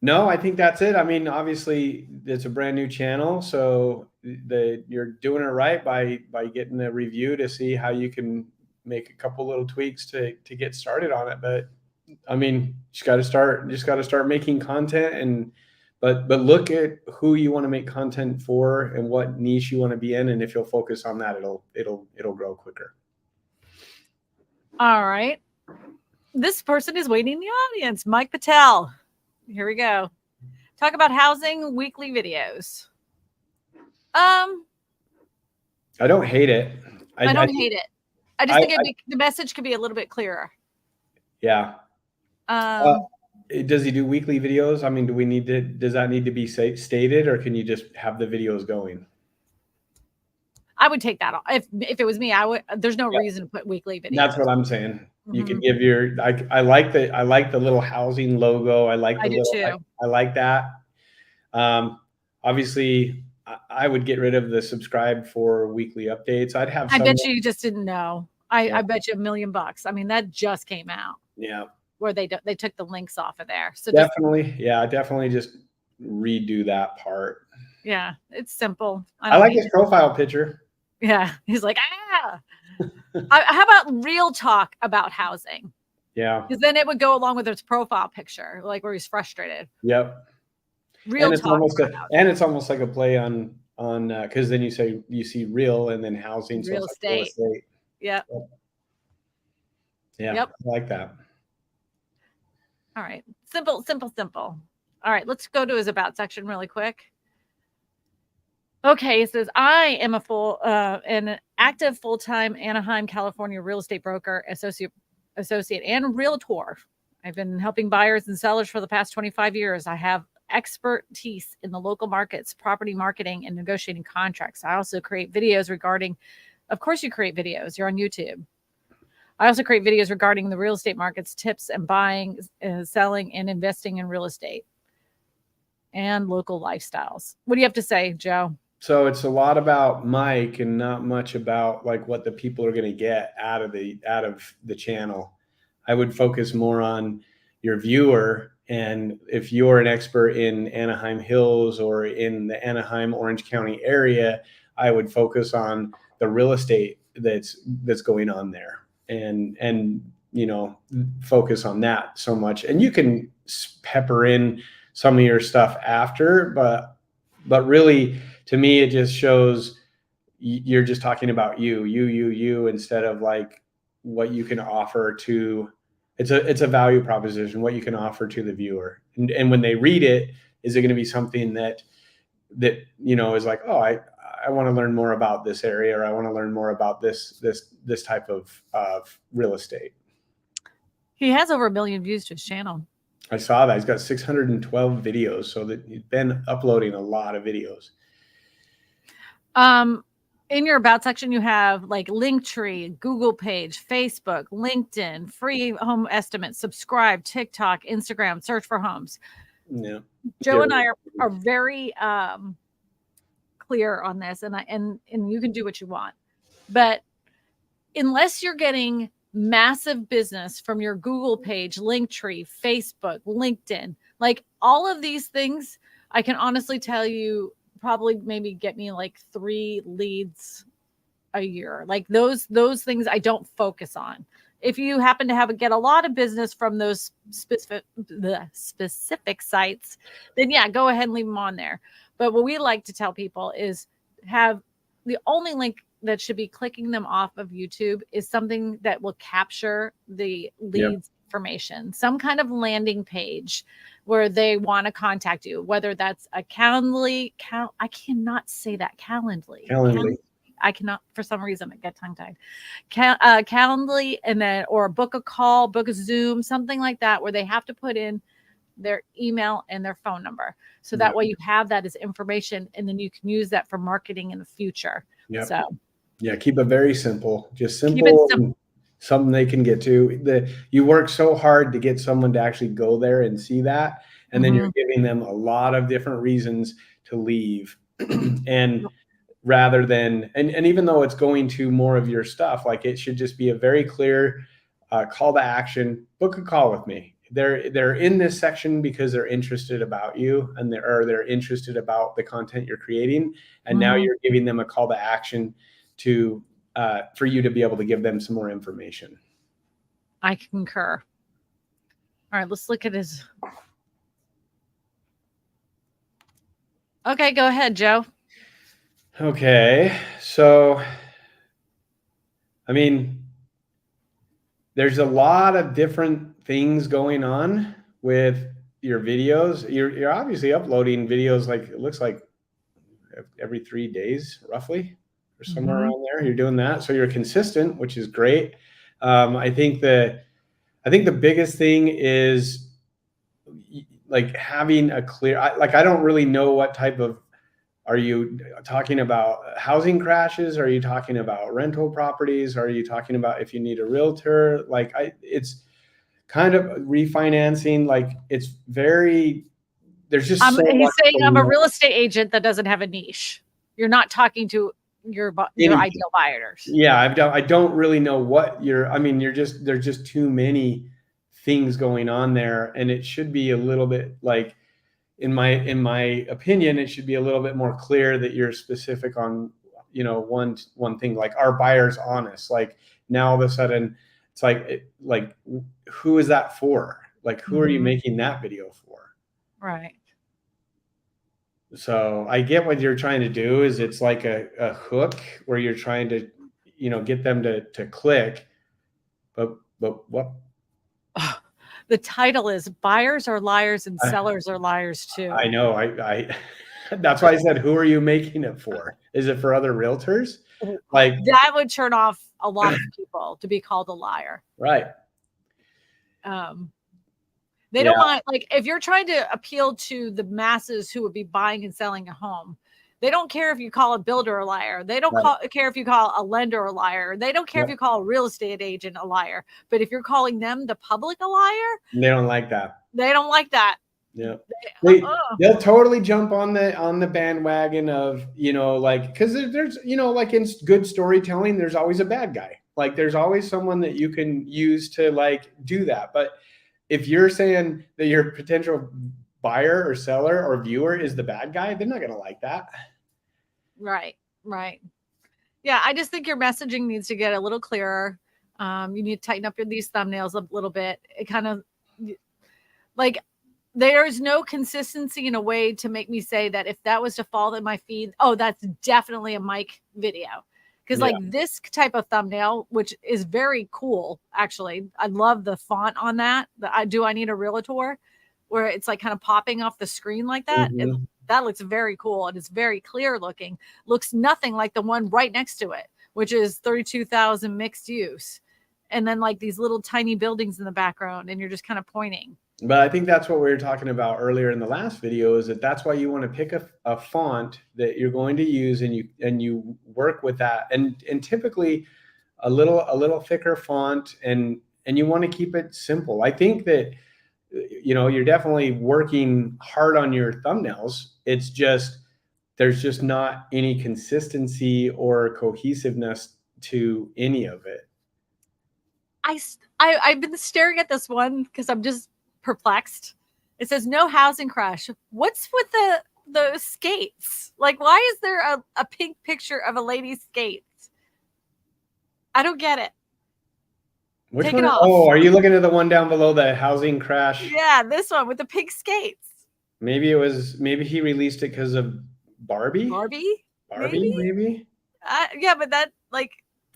No, I think that's it. I mean, obviously it's a brand new channel, so you're doing it right by getting a review to see how you can make a couple little tweaks to get started on it. But I mean, just got to start making content, but look at who you want to make content for and what niche you want to be in, and if you'll focus on that, it'll grow quicker. All right. This person is waiting in the audience. Mike Patel. Here we go. Talk about housing weekly videos. I don't hate it. I don't hate it. I just think the message could be a little bit clearer. Yeah. Does he do weekly videos? I mean, does that need to be stated, or can you just have the videos going? I would take that off. If it was me, I would. There's no reason to put weekly videos. That's what I'm saying. Mm-hmm. You can give your. I like the little housing logo. I do too. I like that. Obviously, I would get rid of the subscribe for weekly updates. I bet you just didn't know. I bet you $1 million. I mean, that just came out. Yeah. Where they took the links off of there. So definitely just redo that part. Yeah, it's simple. I like his profile picture. Yeah, he's like, how about real talk about housing? Yeah, because then it would go along with his profile picture, like where he's frustrated. Yep. Real and talk. It's almost like a play on because then you see real and then housing, real estate. Yep. Yeah. Yep. I like that. All right. Simple. All right. Let's go to his about section really quick. Okay. It says, I am an active full-time Anaheim, California real estate broker, associate, and realtor. I've been helping buyers and sellers for the past 25 years. I have expertise in the local markets, property marketing, and negotiating contracts. I also create videos regarding, of course you create videos, you're on YouTube. I also create videos regarding the real estate markets, tips and buying, selling, and investing in real estate and local lifestyles. What do you have to say, Joe? So it's a lot about Mike and not much about like what the people are going to get out of the channel. I would focus more on your viewer. And if you're an expert in Anaheim Hills or in the Anaheim, Orange County area, I would focus on the real estate that's going on there and focus on that so much. And you can pepper in some of your stuff after, but really to me, it just shows you're just talking about you instead of like what you can offer to. It's a value proposition, what you can offer to the viewer. And when they read it, is it going to be something that is like, oh, I want to learn more about this area, or I want to learn more about this type of real estate. He has over 1 million views to his channel. I saw that. He's got 612 videos, so that he's been uploading a lot of videos. In your about section, you have like Linktree, Google page, Facebook, LinkedIn, free home estimates, subscribe, TikTok, Instagram, search for homes. Yeah. Joe and I are very clear on this, and you can do what you want, but unless you're getting massive business from your Google page, Linktree, Facebook, LinkedIn, like all of these things, I can honestly tell you probably maybe get me like 3 leads a year. Like those things I don't focus on. If you happen to get a lot of business from those specific sites, then yeah, go ahead and leave them on there. But what we like to tell people is have the only link that should be clicking them off of YouTube is something that will capture the leads information, some kind of landing page where they want to contact you, whether that's a I cannot say that Calendly. I cannot, for some reason, I get tongue tied. Calendly, and then, or book a call, book a Zoom, something like that, where they have to put in their email and their phone number. So that way you have that as information, and then you can use that for marketing in the future. Yeah. So yeah, keep it very simple, just simple. Keep it simple. Something they can get to. You work so hard to get someone to actually go there and see that. And then you're giving them a lot of different reasons to leave. And rather than, and even though it's going to more of your stuff, like it should just be a very clear call to action. Book a call with me. They're in this section because they're interested about you, and they're interested about the content you're creating. And now you're giving them a call to action to for you to be able to give them some more information. I concur. All right, let's look at his. Okay, go ahead, Joe. Okay, so I mean, there's a lot of different things going on with your videos. You're obviously uploading videos, like it looks like every 3 days, roughly, or somewhere around there. You're doing that, so you're consistent, which is great. I think the biggest thing is like having a clear. I don't really know what type of. Are you talking about housing crashes? Are you talking about rental properties? Are you talking about if you need a realtor? Like it's kind of refinancing. Like it's very. There's just. He's saying I'm a real estate agent that doesn't have a niche. You're not talking to your ideal buyers. Yeah, I don't really know what I mean, there's just too many things going on there, and it should be a little bit like, in my opinion, it should be a little bit more clear that you're specific on, one thing. Like, are buyers honest? Like, now all of a sudden it's like who is that for? Like, who are you making that video for? Right. So I get what you're trying to do is it's like a hook where you're trying to, get them to click, but what? The title is Buyers Are Liars and Sellers Are Liars Too. I know. I that's why I said, who are you making it for? Is it for other realtors? Like, that would turn off a lot of people to be called a liar. Right. They don't want, like, if you're trying to appeal to the masses who would be buying and selling a home, they don't care if you call a builder a liar. They don't care if you call a lender a liar. They don't care if you call a real estate agent a liar. But if you're calling them, the public, a liar, they don't like that. They don't like that. Yeah. They'll totally jump on the bandwagon of, because there's, like in good storytelling, there's always a bad guy. Like, there's always someone that you can use to like do that. But if you're saying that your potential buyer or seller or viewer is the bad guy, they're not going to like that. Right. Yeah, I just think your messaging needs to get a little clearer. You need to tighten up these thumbnails a little bit. It kind of, like, there's no consistency in a way to make me say that if that was to fall in my feed, oh, that's definitely a Mike video. Because like this type of thumbnail, which is very cool, actually. I love the font on that. Do I need a realtor? Where it's like kind of popping off the screen like that. That looks very cool. And it's very clear looking. Looks nothing like the one right next to it, which is 32,000 mixed use. And then like these little tiny buildings in the background, and you're just kind of pointing. But I think that's what we were talking about earlier in the last video, is that's why you want to pick a font that you're going to use, and you work with that, and typically a little thicker font, and you want to keep it simple. I think that you're definitely working hard on your thumbnails. It's just, there's just not any consistency or cohesiveness to any of it. I've been staring at this one because I'm just perplexed. It says no housing crash. What's with the skates? Like, why is there a pink picture of a lady's skates? I don't get it. Which Take one? it off. Oh, are you looking at the one down below, the housing crash? Yeah, this one with the pink skates. Maybe he released it because of Barbie? Barbie? Maybe? Yeah, but that, like,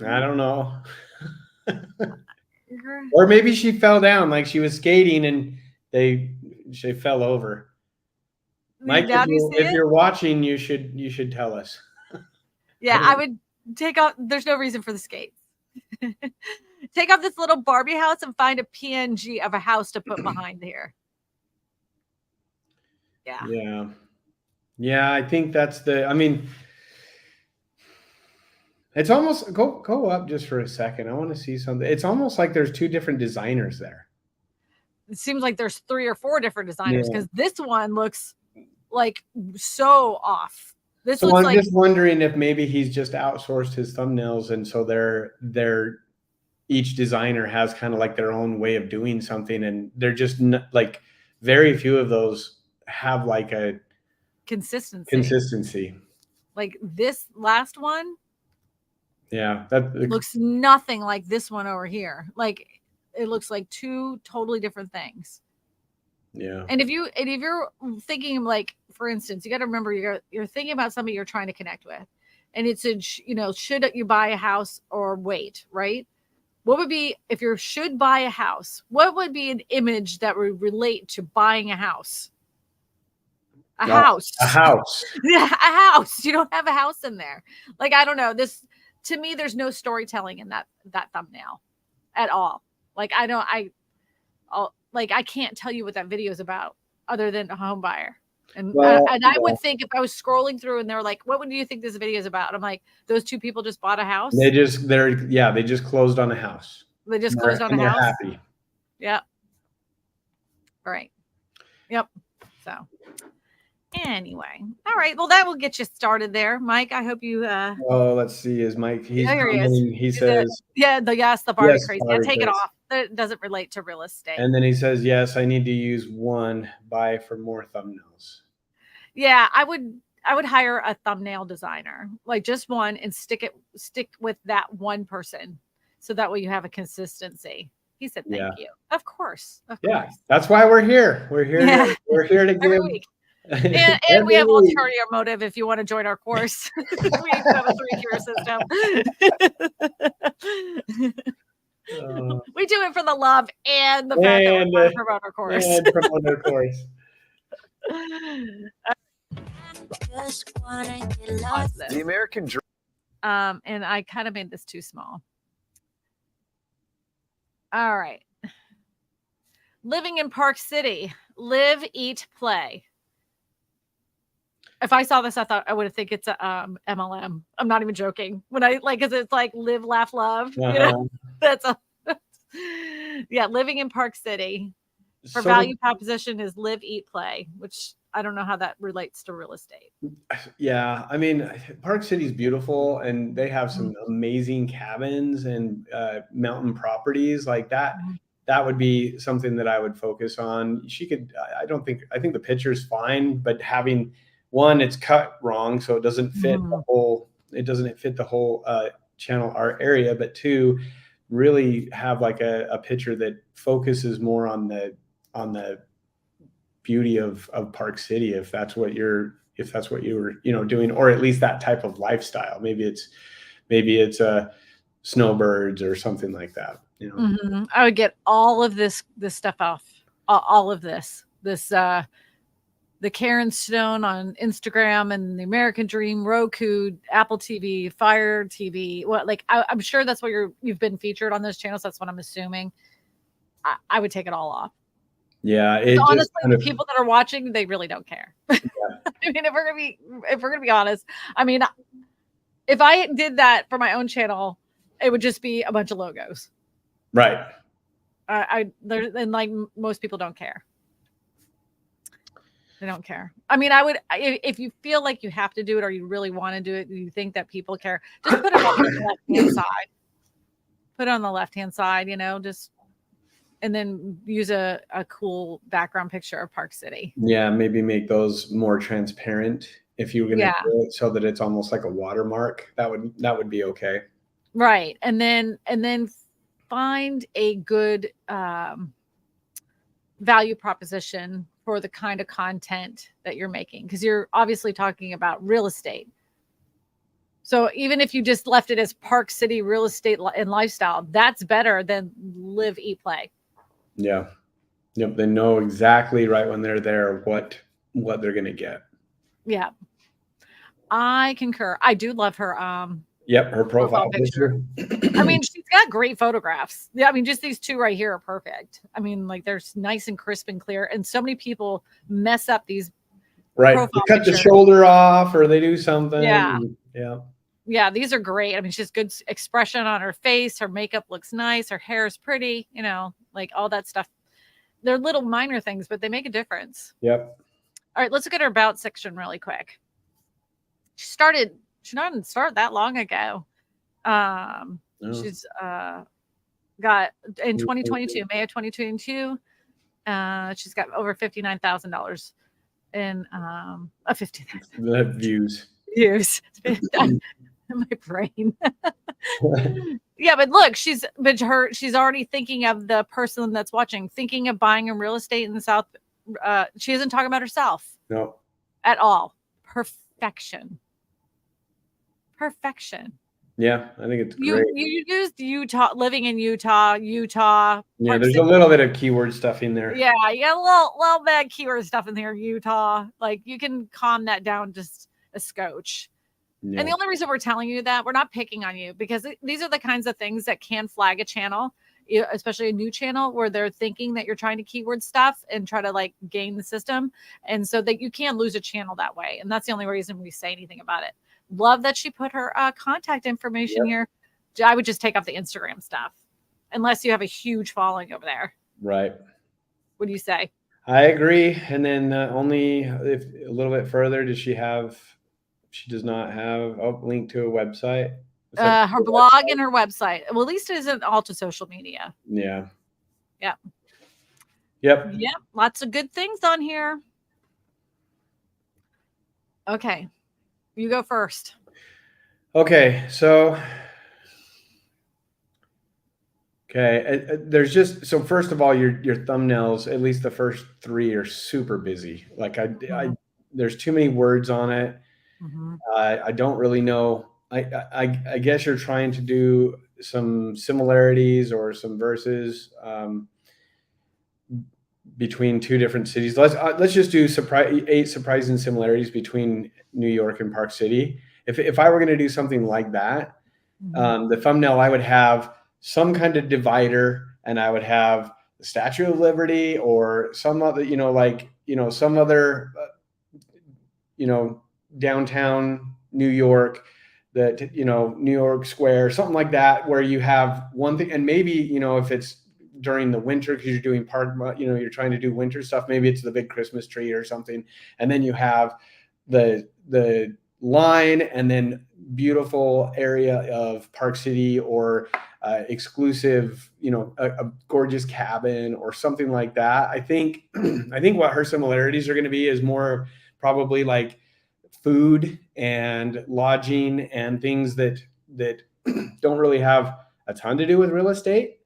I don't know. Or maybe she fell down, like she was skating and she fell over. Mike, if you're watching, you should tell us. Yeah, I would take off. There's no reason for the skates. Take off this little Barbie house and find a PNG of a house to put behind here. Yeah. I think that's it's almost, go up just for a second. I want to see something. It's almost like there's two different designers there. It seems like there's 3 or 4 different designers because this one looks like so off. This looks I'm just wondering if maybe he's just outsourced his thumbnails, and so they're each designer has kind of like their own way of doing something, and they're just like very few of those have like a consistency. Like this last one, that looks nothing like this one over here. Like it looks like 2 totally different things. Yeah. And if you're thinking, like, for instance, you got to remember you're thinking about somebody you're trying to connect with, and it's should you buy a house or wait, right? What would be, if you should buy a house, what would be an image that would relate to buying a house? A house. Yeah, a house. You don't have a house in there. Like, I don't know. This, to me, there's no storytelling in that thumbnail at all. Like, I can't tell you what that video is about other than a home buyer. And I would think if I was scrolling through and they're like, what would you think this video is about? I'm like, those 2 people just bought a house. They just closed on a house. They just closed on a house. They're happy. Yep. Right. Yep. So anyway, all right. Well, that will get you started there, Mike. I hope you. Let's see. Is Mike? He says, the Barbie crazy. Yeah, take it off. That doesn't relate to real estate. And then he says, yes, I need to use one. Buy for more thumbnails. Yeah, I would hire a thumbnail designer, like just one, and stick with that one person, so that way you have a consistency. He said, "Thank you." Of course. That's why we're here. We're here. Yeah. We're here to give. Week. And we have ulterior motive if you want to join our course. We have a 3-tier system. We do it for the love and the fact that we want to promote our course. The American dream. And I kind of made this too small. All right. Living in Park City. Live, eat, play. If I saw this, I thought I would think it's a MLM. I'm not even joking. When because it's like live, laugh, love. That's living in Park City. For value proposition is live, eat, play, which I don't know how that relates to real estate. Yeah, I mean, Park City's beautiful, and they have some amazing cabins and mountain properties like that. That would be something that I would focus on. I think the picture's fine, but having one, it's cut wrong, so it doesn't fit the whole. It doesn't fit the whole channel art area. But 2, really have like a picture that focuses more on the beauty of Park City, if that's what you were doing, or at least that type of lifestyle. Maybe it's snowbirds or something like that. I would get all of this stuff off. All of this. The Karen Stone on Instagram and the American Dream, Roku, Apple TV, Fire TV. I'm sure that's what you've been featured on those channels. That's what I'm assuming. I would take it all off. Yeah. Honestly, the people that are watching, they really don't care. Yeah. I mean, if we're gonna be honest, I mean, if I did that for my own channel, it would just be a bunch of logos. Right. And like most people don't care. They don't care. I mean, I would, if you feel like you have to do it or you really want to do it, you think that people care, just put it on the left-hand side. Put it on the left-hand side, just, and then use a cool background picture of Park City. Yeah, maybe make those more transparent if you were going to do it so that it's almost like a watermark. That would be okay. Right. And then find a good value proposition for the kind of content that you're making, because you're obviously talking about real estate. So even if you just left it as Park City real estate and lifestyle, that's better than live, eat, play. Yeah. Yep. They know exactly right when they're there what they're going to get. Yeah. I concur. I do love her. Yep. Her profile picture. I mean, she's got great photographs. Yeah. I mean, just these two right here are perfect. I mean, like they're nice and crisp and clear. And so many people mess up these. Right. They cut the shoulder off or they do something. Yeah. Yeah. Yeah. These are great. I mean, she's good expression on her face. Her makeup looks nice. Her hair is pretty, like all that stuff. They're little minor things, but they make a difference. Yep. All right. Let's look at her about section really quick. She didn't start that long ago. No. She's got in 2022, May of 2022. She's got over $59,000 in 59 views. Views. My brain. Yeah, but look, she's already thinking of the person that's watching, thinking of buying in real estate in the South. She isn't talking about herself. No. At all. Perfection. Yeah, I think it's great. You used Utah, living in Utah. Yeah, there's a little bit of keyword stuff in there. Yeah, a little bit of keyword stuff in there, Utah. Like you can calm that down just a scotch. Yeah. And the only reason we're telling you that, we're not picking on you, because these are the kinds of things that can flag a channel, especially a new channel where they're thinking that you're trying to keyword stuff and try to like game the system. And so that you can lose a channel that way. And that's the only reason we say anything about it. Love that she put her contact information here. I would just take off the Instagram stuff unless you have a huge following over there. Right. What do you say? I agree. And then only if a little bit further, she does not have a link to a website. Her blog and her website. Well, at least it isn't all to social media. Yeah. Yeah. Yep. Yep. Lots of good things on here. Okay. You go first. Okay. So, there's so first of all, your thumbnails, at least the first 3 are super busy. Like there's too many words on it. Mm-hmm. I don't really know. I guess you're trying to do some similarities or some verses between two different cities. Let's just do 8 surprising similarities between New York and Park City. If I were going to do something like that, mm-hmm. The thumbnail, I would have some kind of divider, and I would have the Statue of Liberty or some other, some other, downtown New York, that, New York Square, something like that, where you have one thing. And maybe, if it's during the winter, because you're doing you're trying to do winter stuff, maybe it's the big Christmas tree or something. And then you have the line, and then beautiful area of Park City, or exclusive, a gorgeous cabin or something like that. I think what her similarities are going to be is more probably like food and lodging and things that don't really have a ton to do with real estate.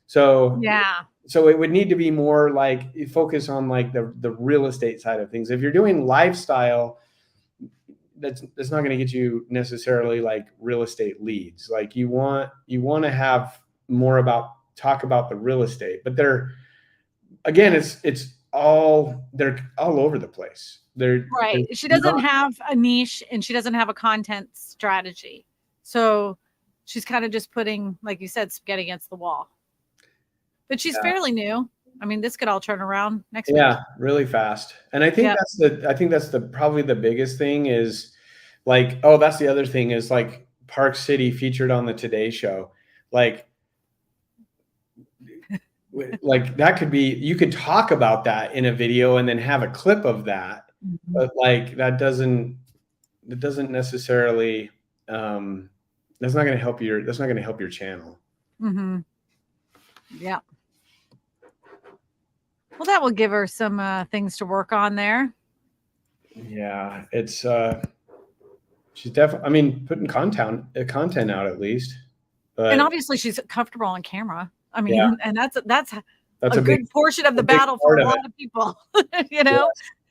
So yeah. So it would need to be more like focus on like the real estate side of things. If you're doing lifestyle, that's not going to get you necessarily like real estate leads. Like you want to have more talk about the real estate, but they're all over the place. Right. She doesn't have a niche, and she doesn't have a content strategy. So she's kind of just putting, like you said, spaghetti against the wall. But she's fairly new. I mean, this could all turn around next week. Yeah, really fast. And I think that's probably the biggest thing is like, that's the other thing is like Park City featured on the Today Show. Like like that could be, you could talk about that in a video and then have a clip of that, but like that doesn't necessarily, that's not going to help your channel. Mm-hmm. Yeah. Well, that will give her some things to work on there. Yeah, it's she's definitely, I mean, putting content out at least. But And obviously she's comfortable on camera. I mean, yeah, and that's that's a a good big portion of the big battle for part a of lot it. of people.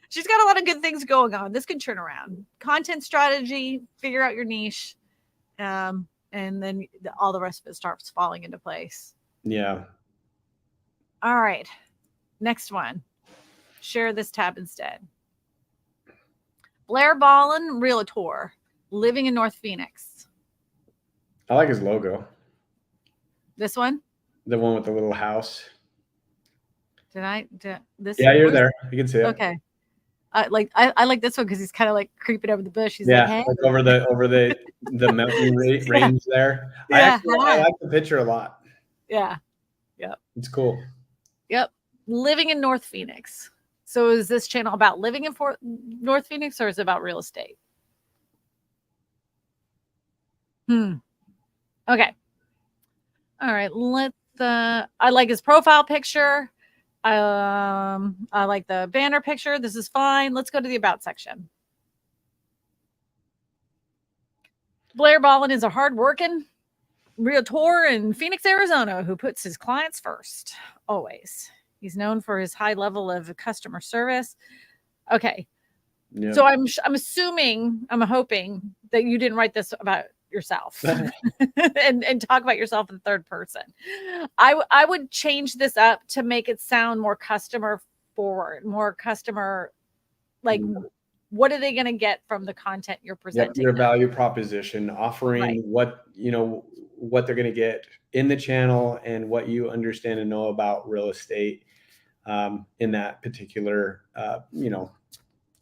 She's got a lot of good things going on. This can turn around. Content strategy, figure out your niche, and then all the rest of it starts falling into place. Yeah. All right. Next one. Share this tab instead. Blair Ballin, realtor, living in North Phoenix. I like his logo. This one? The one with the little house. This? Yeah, you're there. You can see it. Okay. I like this one because he's kind of like creeping over the bush. He's like, hey. Like over the mountain range there. Yeah. I like the picture a lot. Yeah. Yep. It's cool. Yep. Living in North Phoenix. So is this channel about living in North Phoenix, or is it about real estate? Okay. All right. I like his profile picture. I like the banner picture. This is fine. Let's go to the about section. Blair Ballin is a hardworking realtor in Phoenix, Arizona, who puts his clients first, always. He's known for his high level of customer service. Okay. Yeah. So I'm assuming, I'm hoping that you didn't write this about yourself and talk about yourself in third person. I would change this up to make it sound more customer forward, more customer, like, what are they going to get from the content you're presenting? Your value proposition, offering what they're going to get in the channel and what you understand and know about real estate in that particular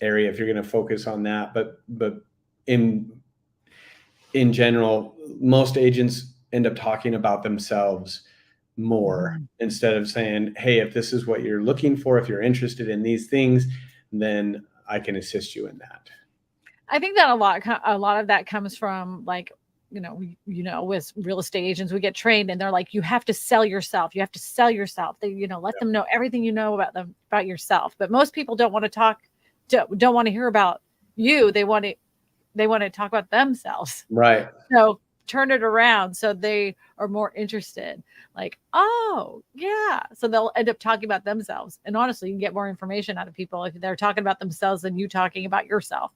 area, if you're going to focus on that. But in general, most agents end up talking about themselves more instead of saying, hey, if this is what you're looking for, if you're interested in these things, then I can assist you in that. I think that a lot of that comes from, like, with real estate agents, we get trained and they're like, you have to sell yourself. You have to sell yourself. They, let them know everything you know about yourself. But most people don't want to talk, don't want to hear about you. They want to talk about themselves. Right. So turn it around so they are more interested. Like, oh yeah. So they'll end up talking about themselves. And honestly, you can get more information out of people if they're talking about themselves than you talking about yourself.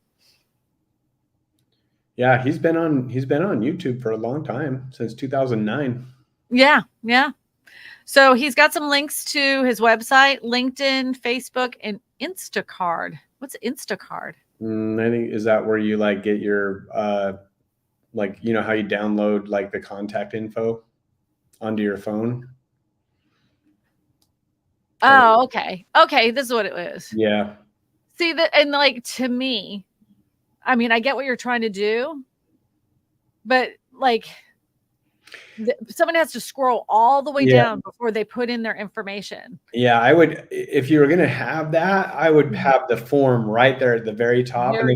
Yeah, he's been on YouTube for a long time, since 2009. Yeah. So he's got some links to his website, LinkedIn, Facebook, and Instacart. What's Instacart? I think, is that where you like get your how you download like the contact info onto your phone? Oh, okay. Okay, this is what it is. Yeah. See that, and like, to me, I mean, I get what you're trying to do, but like, someone has to scroll all the way down before they put in their information. Yeah, I would, if you were going to have that, I would have the form right there at the very top, and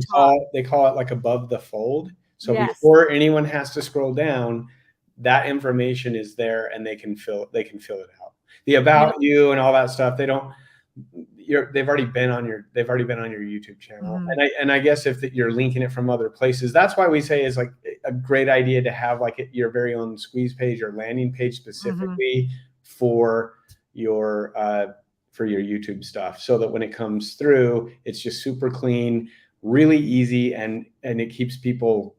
they call it like above the fold. So before anyone has to scroll down, that information is there, and they can fill it out. The about you and all that stuff, they've already been on your YouTube channel. And I guess if you're linking it from other places, that's why we say it's like a great idea to have like your very own squeeze page or landing page specifically for your YouTube stuff, so that when it comes through, it's just super clean, really easy, and it keeps people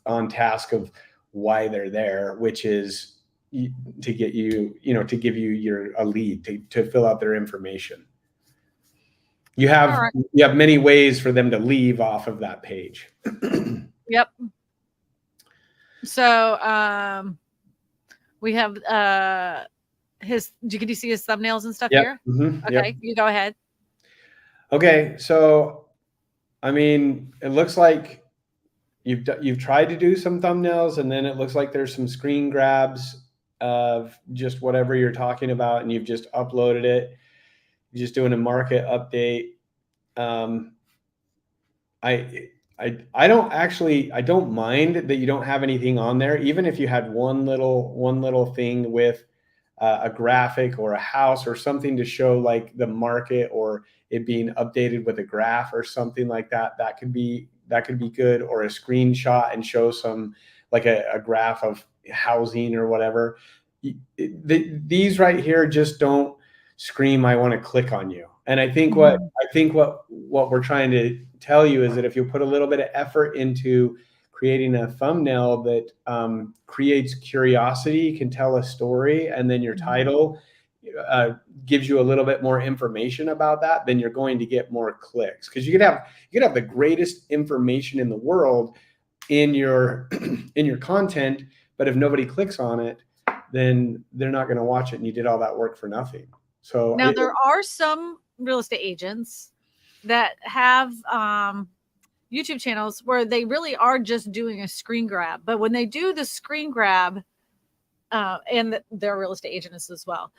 on task of why they're there, which is to get you, to give you a lead to fill out their information. You have many ways for them to leave off of that page. Yep. So we have could you see his thumbnails and stuff here? Okay, you go ahead. Okay, so I mean, it looks like you've tried to do some thumbnails, and then it looks like there's some screen grabs of just whatever you're talking about, and you've just uploaded it, you're just doing a market update. I don't mind that you don't have anything on there, even if you had one little thing with a graphic or a house or something to show like the market, or it being updated with a graph or something like that. That could be good, or a screenshot and show some like a graph of housing or whatever. These right here just don't scream, I want to click on you. And I think what we're trying to tell you is that if you put a little bit of effort into creating a thumbnail that creates curiosity, can tell a story, and then your title gives you a little bit more information about that, then you're going to get more clicks. Because you could have the greatest information in the world in your content, but if nobody clicks on it, then they're not going to watch it, and you did all that work for nothing. So now there are some real estate agents that have YouTube channels where they really are just doing a screen grab. But when they do the screen grab, and they're real estate agents as well,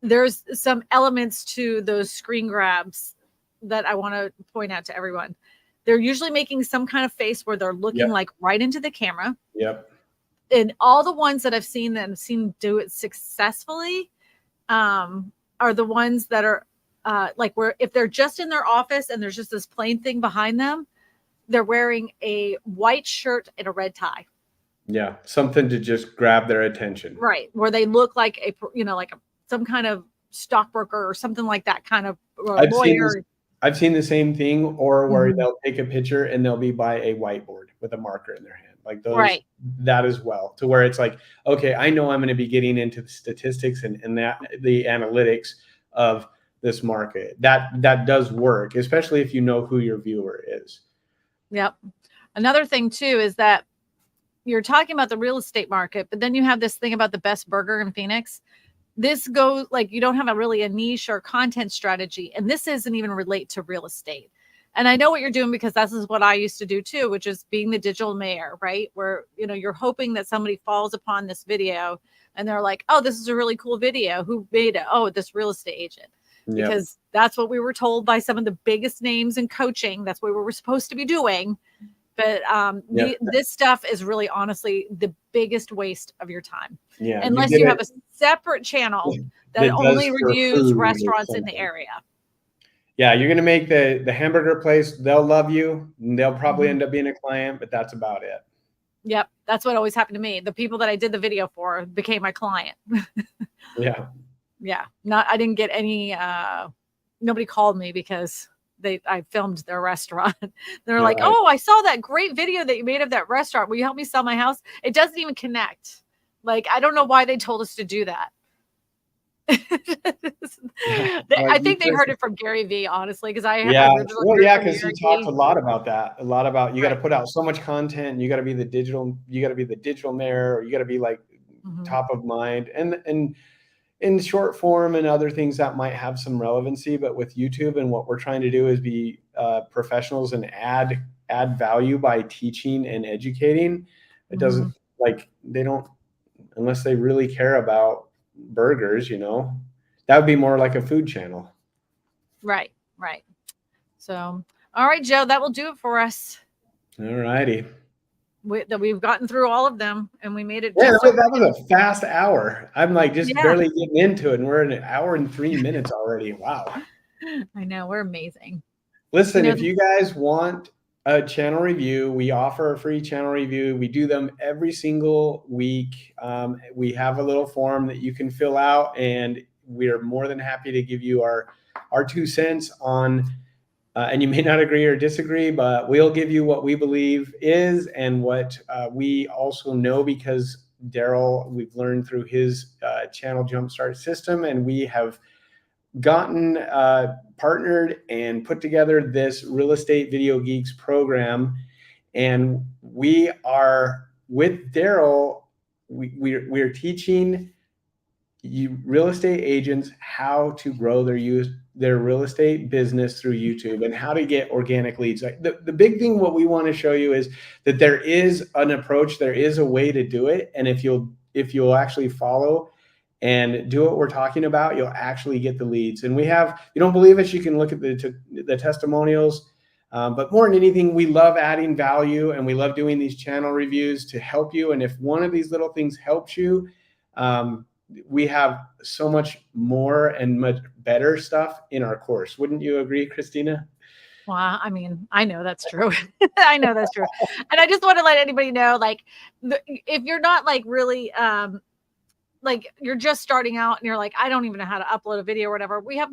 there's some elements to those screen grabs that I want to point out to everyone. They're usually making some kind of face where they're looking like right into the camera. Yep. And all the ones that I've seen do it successfully are the ones that are like where if they're just in their office and there's just this plain thing behind them, they're wearing a white shirt and a red tie. Yeah, something to just grab their attention. Right, where they look like some kind of stockbroker or something like that, kind of lawyer. I've seen the same thing, or where they'll take a picture and they'll be by a whiteboard with a marker in their hand, like those. Right. That as well, to where it's like, okay, I know I'm going to be getting into the statistics and that the analytics of this market. That does work, especially if you know who your viewer is. Yep. Another thing too is that you're talking about the real estate market, but then you have this thing about the best burger in Phoenix. This goes like you don't have a niche or content strategy, and this isn't even relate to real estate. And I know what you're doing, because this is what I used to do too, which is being the digital mayor, right? Where, you're hoping that somebody falls upon this video and they're like, oh, this is a really cool video. Who made it? Oh, this real estate agent. Yep. Because that's what we were told by some of the biggest names in coaching. That's what we were supposed to be doing. But this stuff is really, honestly, the biggest waste of your time. Yeah, unless you have a separate channel that only reviews restaurants in the area. Yeah, you're going to make the hamburger place. They'll love you. And they'll probably end up being a client, but that's about it. Yep. That's what always happened to me. The people that I did the video for became my client. Yeah. Yeah. I didn't get any, nobody called me because I filmed their restaurant. They're like, oh, I saw that great video that you made of that restaurant. Will you help me sell my house? It doesn't even connect. Like, I don't know why they told us to do that. I think they heard it from Gary Vee, honestly, because because he talked a lot about that. A lot about you got to put out so much content. You got to be the digital mayor, or you got to be like top of mind, and in short form and other things that might have some relevancy. But with YouTube, and what we're trying to do is be professionals and add value by teaching and educating. It doesn't they don't, unless they really care about burgers, that would be more like a food channel. Right. So, all right, Joe, that will do it for us. All righty. We've gotten through all of them, and we made it. Yeah, that was a fast hour. I'm like just barely getting into it, and we're in an hour and 3 minutes already. Wow. I know, we're amazing. Listen, if you guys want a channel review, we offer a free channel review. We do them every single week. We have a little form that you can fill out, and we are more than happy to give you our 2 cents on, and you may not agree or disagree, but we'll give you what we believe is, and what we also know, because Daryl, we've learned through his channel Jumpstart system, and we have gotten partnered and put together this Real Estate Video Geeks program. And we are with Daryl, we're teaching you real estate agents how to grow their real estate business through YouTube, and how to get organic leads. Like the big thing, what we want to show you is that there is an approach, there is a way to do it. And if you'll if you'll actually follow and do what we're talking about, you'll actually get the leads. And we have, you don't believe us, you can look at the testimonials. But more than anything, we love adding value, and we love doing these channel reviews to help you. And if one of these little things helps you, we have so much more and much better stuff in our course. Wouldn't you agree, Christina? Well, I mean, I know that's true. I know that's true. And I just want to let anybody know, like, if you're not like really, like you're just starting out and you're like, I don't even know how to upload a video or whatever. We have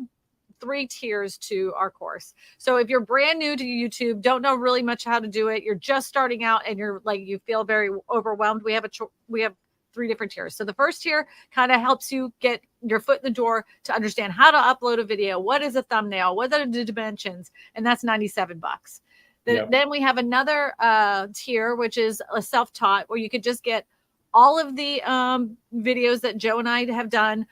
3 tiers to our course. So if you're brand new to YouTube, don't know really much how to do it, you're just starting out and you're like, you feel very overwhelmed, we have 3 different tiers. So the first tier kind of helps you get your foot in the door to understand how to upload a video. What is a thumbnail? What are the dimensions? And that's $97. Then we have another tier, which is a self-taught, where you could just get all of the videos that Joe and I have done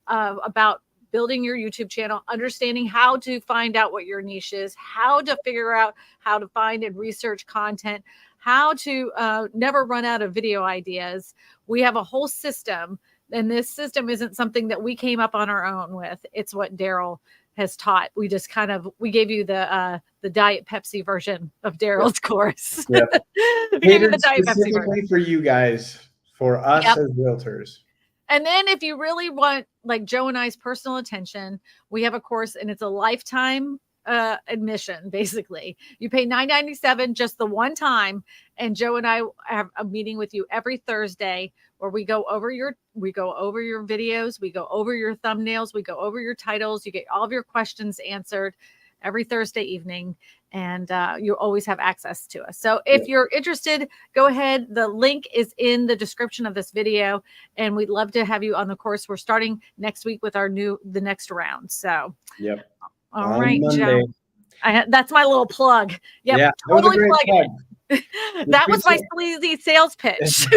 about building your YouTube channel, understanding how to find out what your niche is, how to figure out how to find and research content, how to never run out of video ideas. We have a whole system, and this system isn't something that we came up on our own with. It's what Daryl has taught. We just we gave you the Diet Pepsi version of Daryl's course. Yep. We gave you the Diet Pepsi Specifically version for you guys, for us as realtors. And then if you really want like Joe and I's personal attention, we have a course, and it's a lifetime admission. Basically, you pay $9.97 just the one time, and Joe and I have a meeting with you every Thursday where we go over your videos, we go over your thumbnails, we go over your titles, you get all of your questions answered every Thursday evening, and you always have access to us. So if you're interested, go ahead. The link is in the description of this video, and we'd love to have you on the course. We're starting next week with the next round. So, all right, Joe. That's my little plug. Yep, yeah, totally plug. That was my sleazy sales pitch.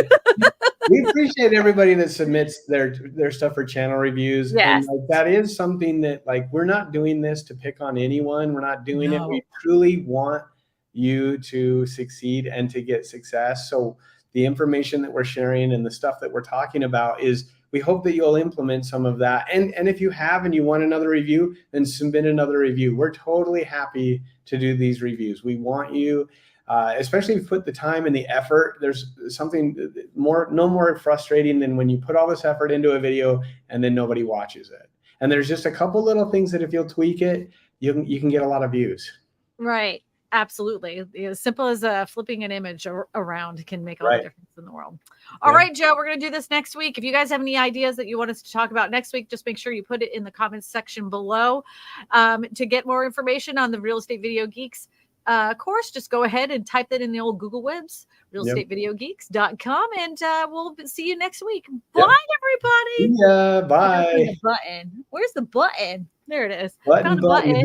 We appreciate everybody that submits their stuff for channel reviews. Yes. And like, that is something that, like, we're not doing this to pick on anyone. We're not doing it. We truly want you to succeed and to get success. So the information that we're sharing and the stuff that we're talking about is, we hope that you'll implement some of that. And if you have and you want another review, then submit another review. We're totally happy to do these reviews. We want you, especially if you put the time and the effort. There's something no more frustrating than when you put all this effort into a video and then nobody watches it. And there's just a couple little things that if you'll tweak it, you can get a lot of views. Right. Absolutely. As simple as flipping an image around can make all the difference in the world. All right, Joe, we're going to do this next week. If you guys have any ideas that you want us to talk about next week, just make sure you put it in the comments section below. To get more information on the Real Estate Video Geeks course, just go ahead and type that in the old Google webs, realestatevideogeeks.com, and we'll see you next week. Bye, everybody. Yeah, bye. The button. Where's the button? There it is. Button.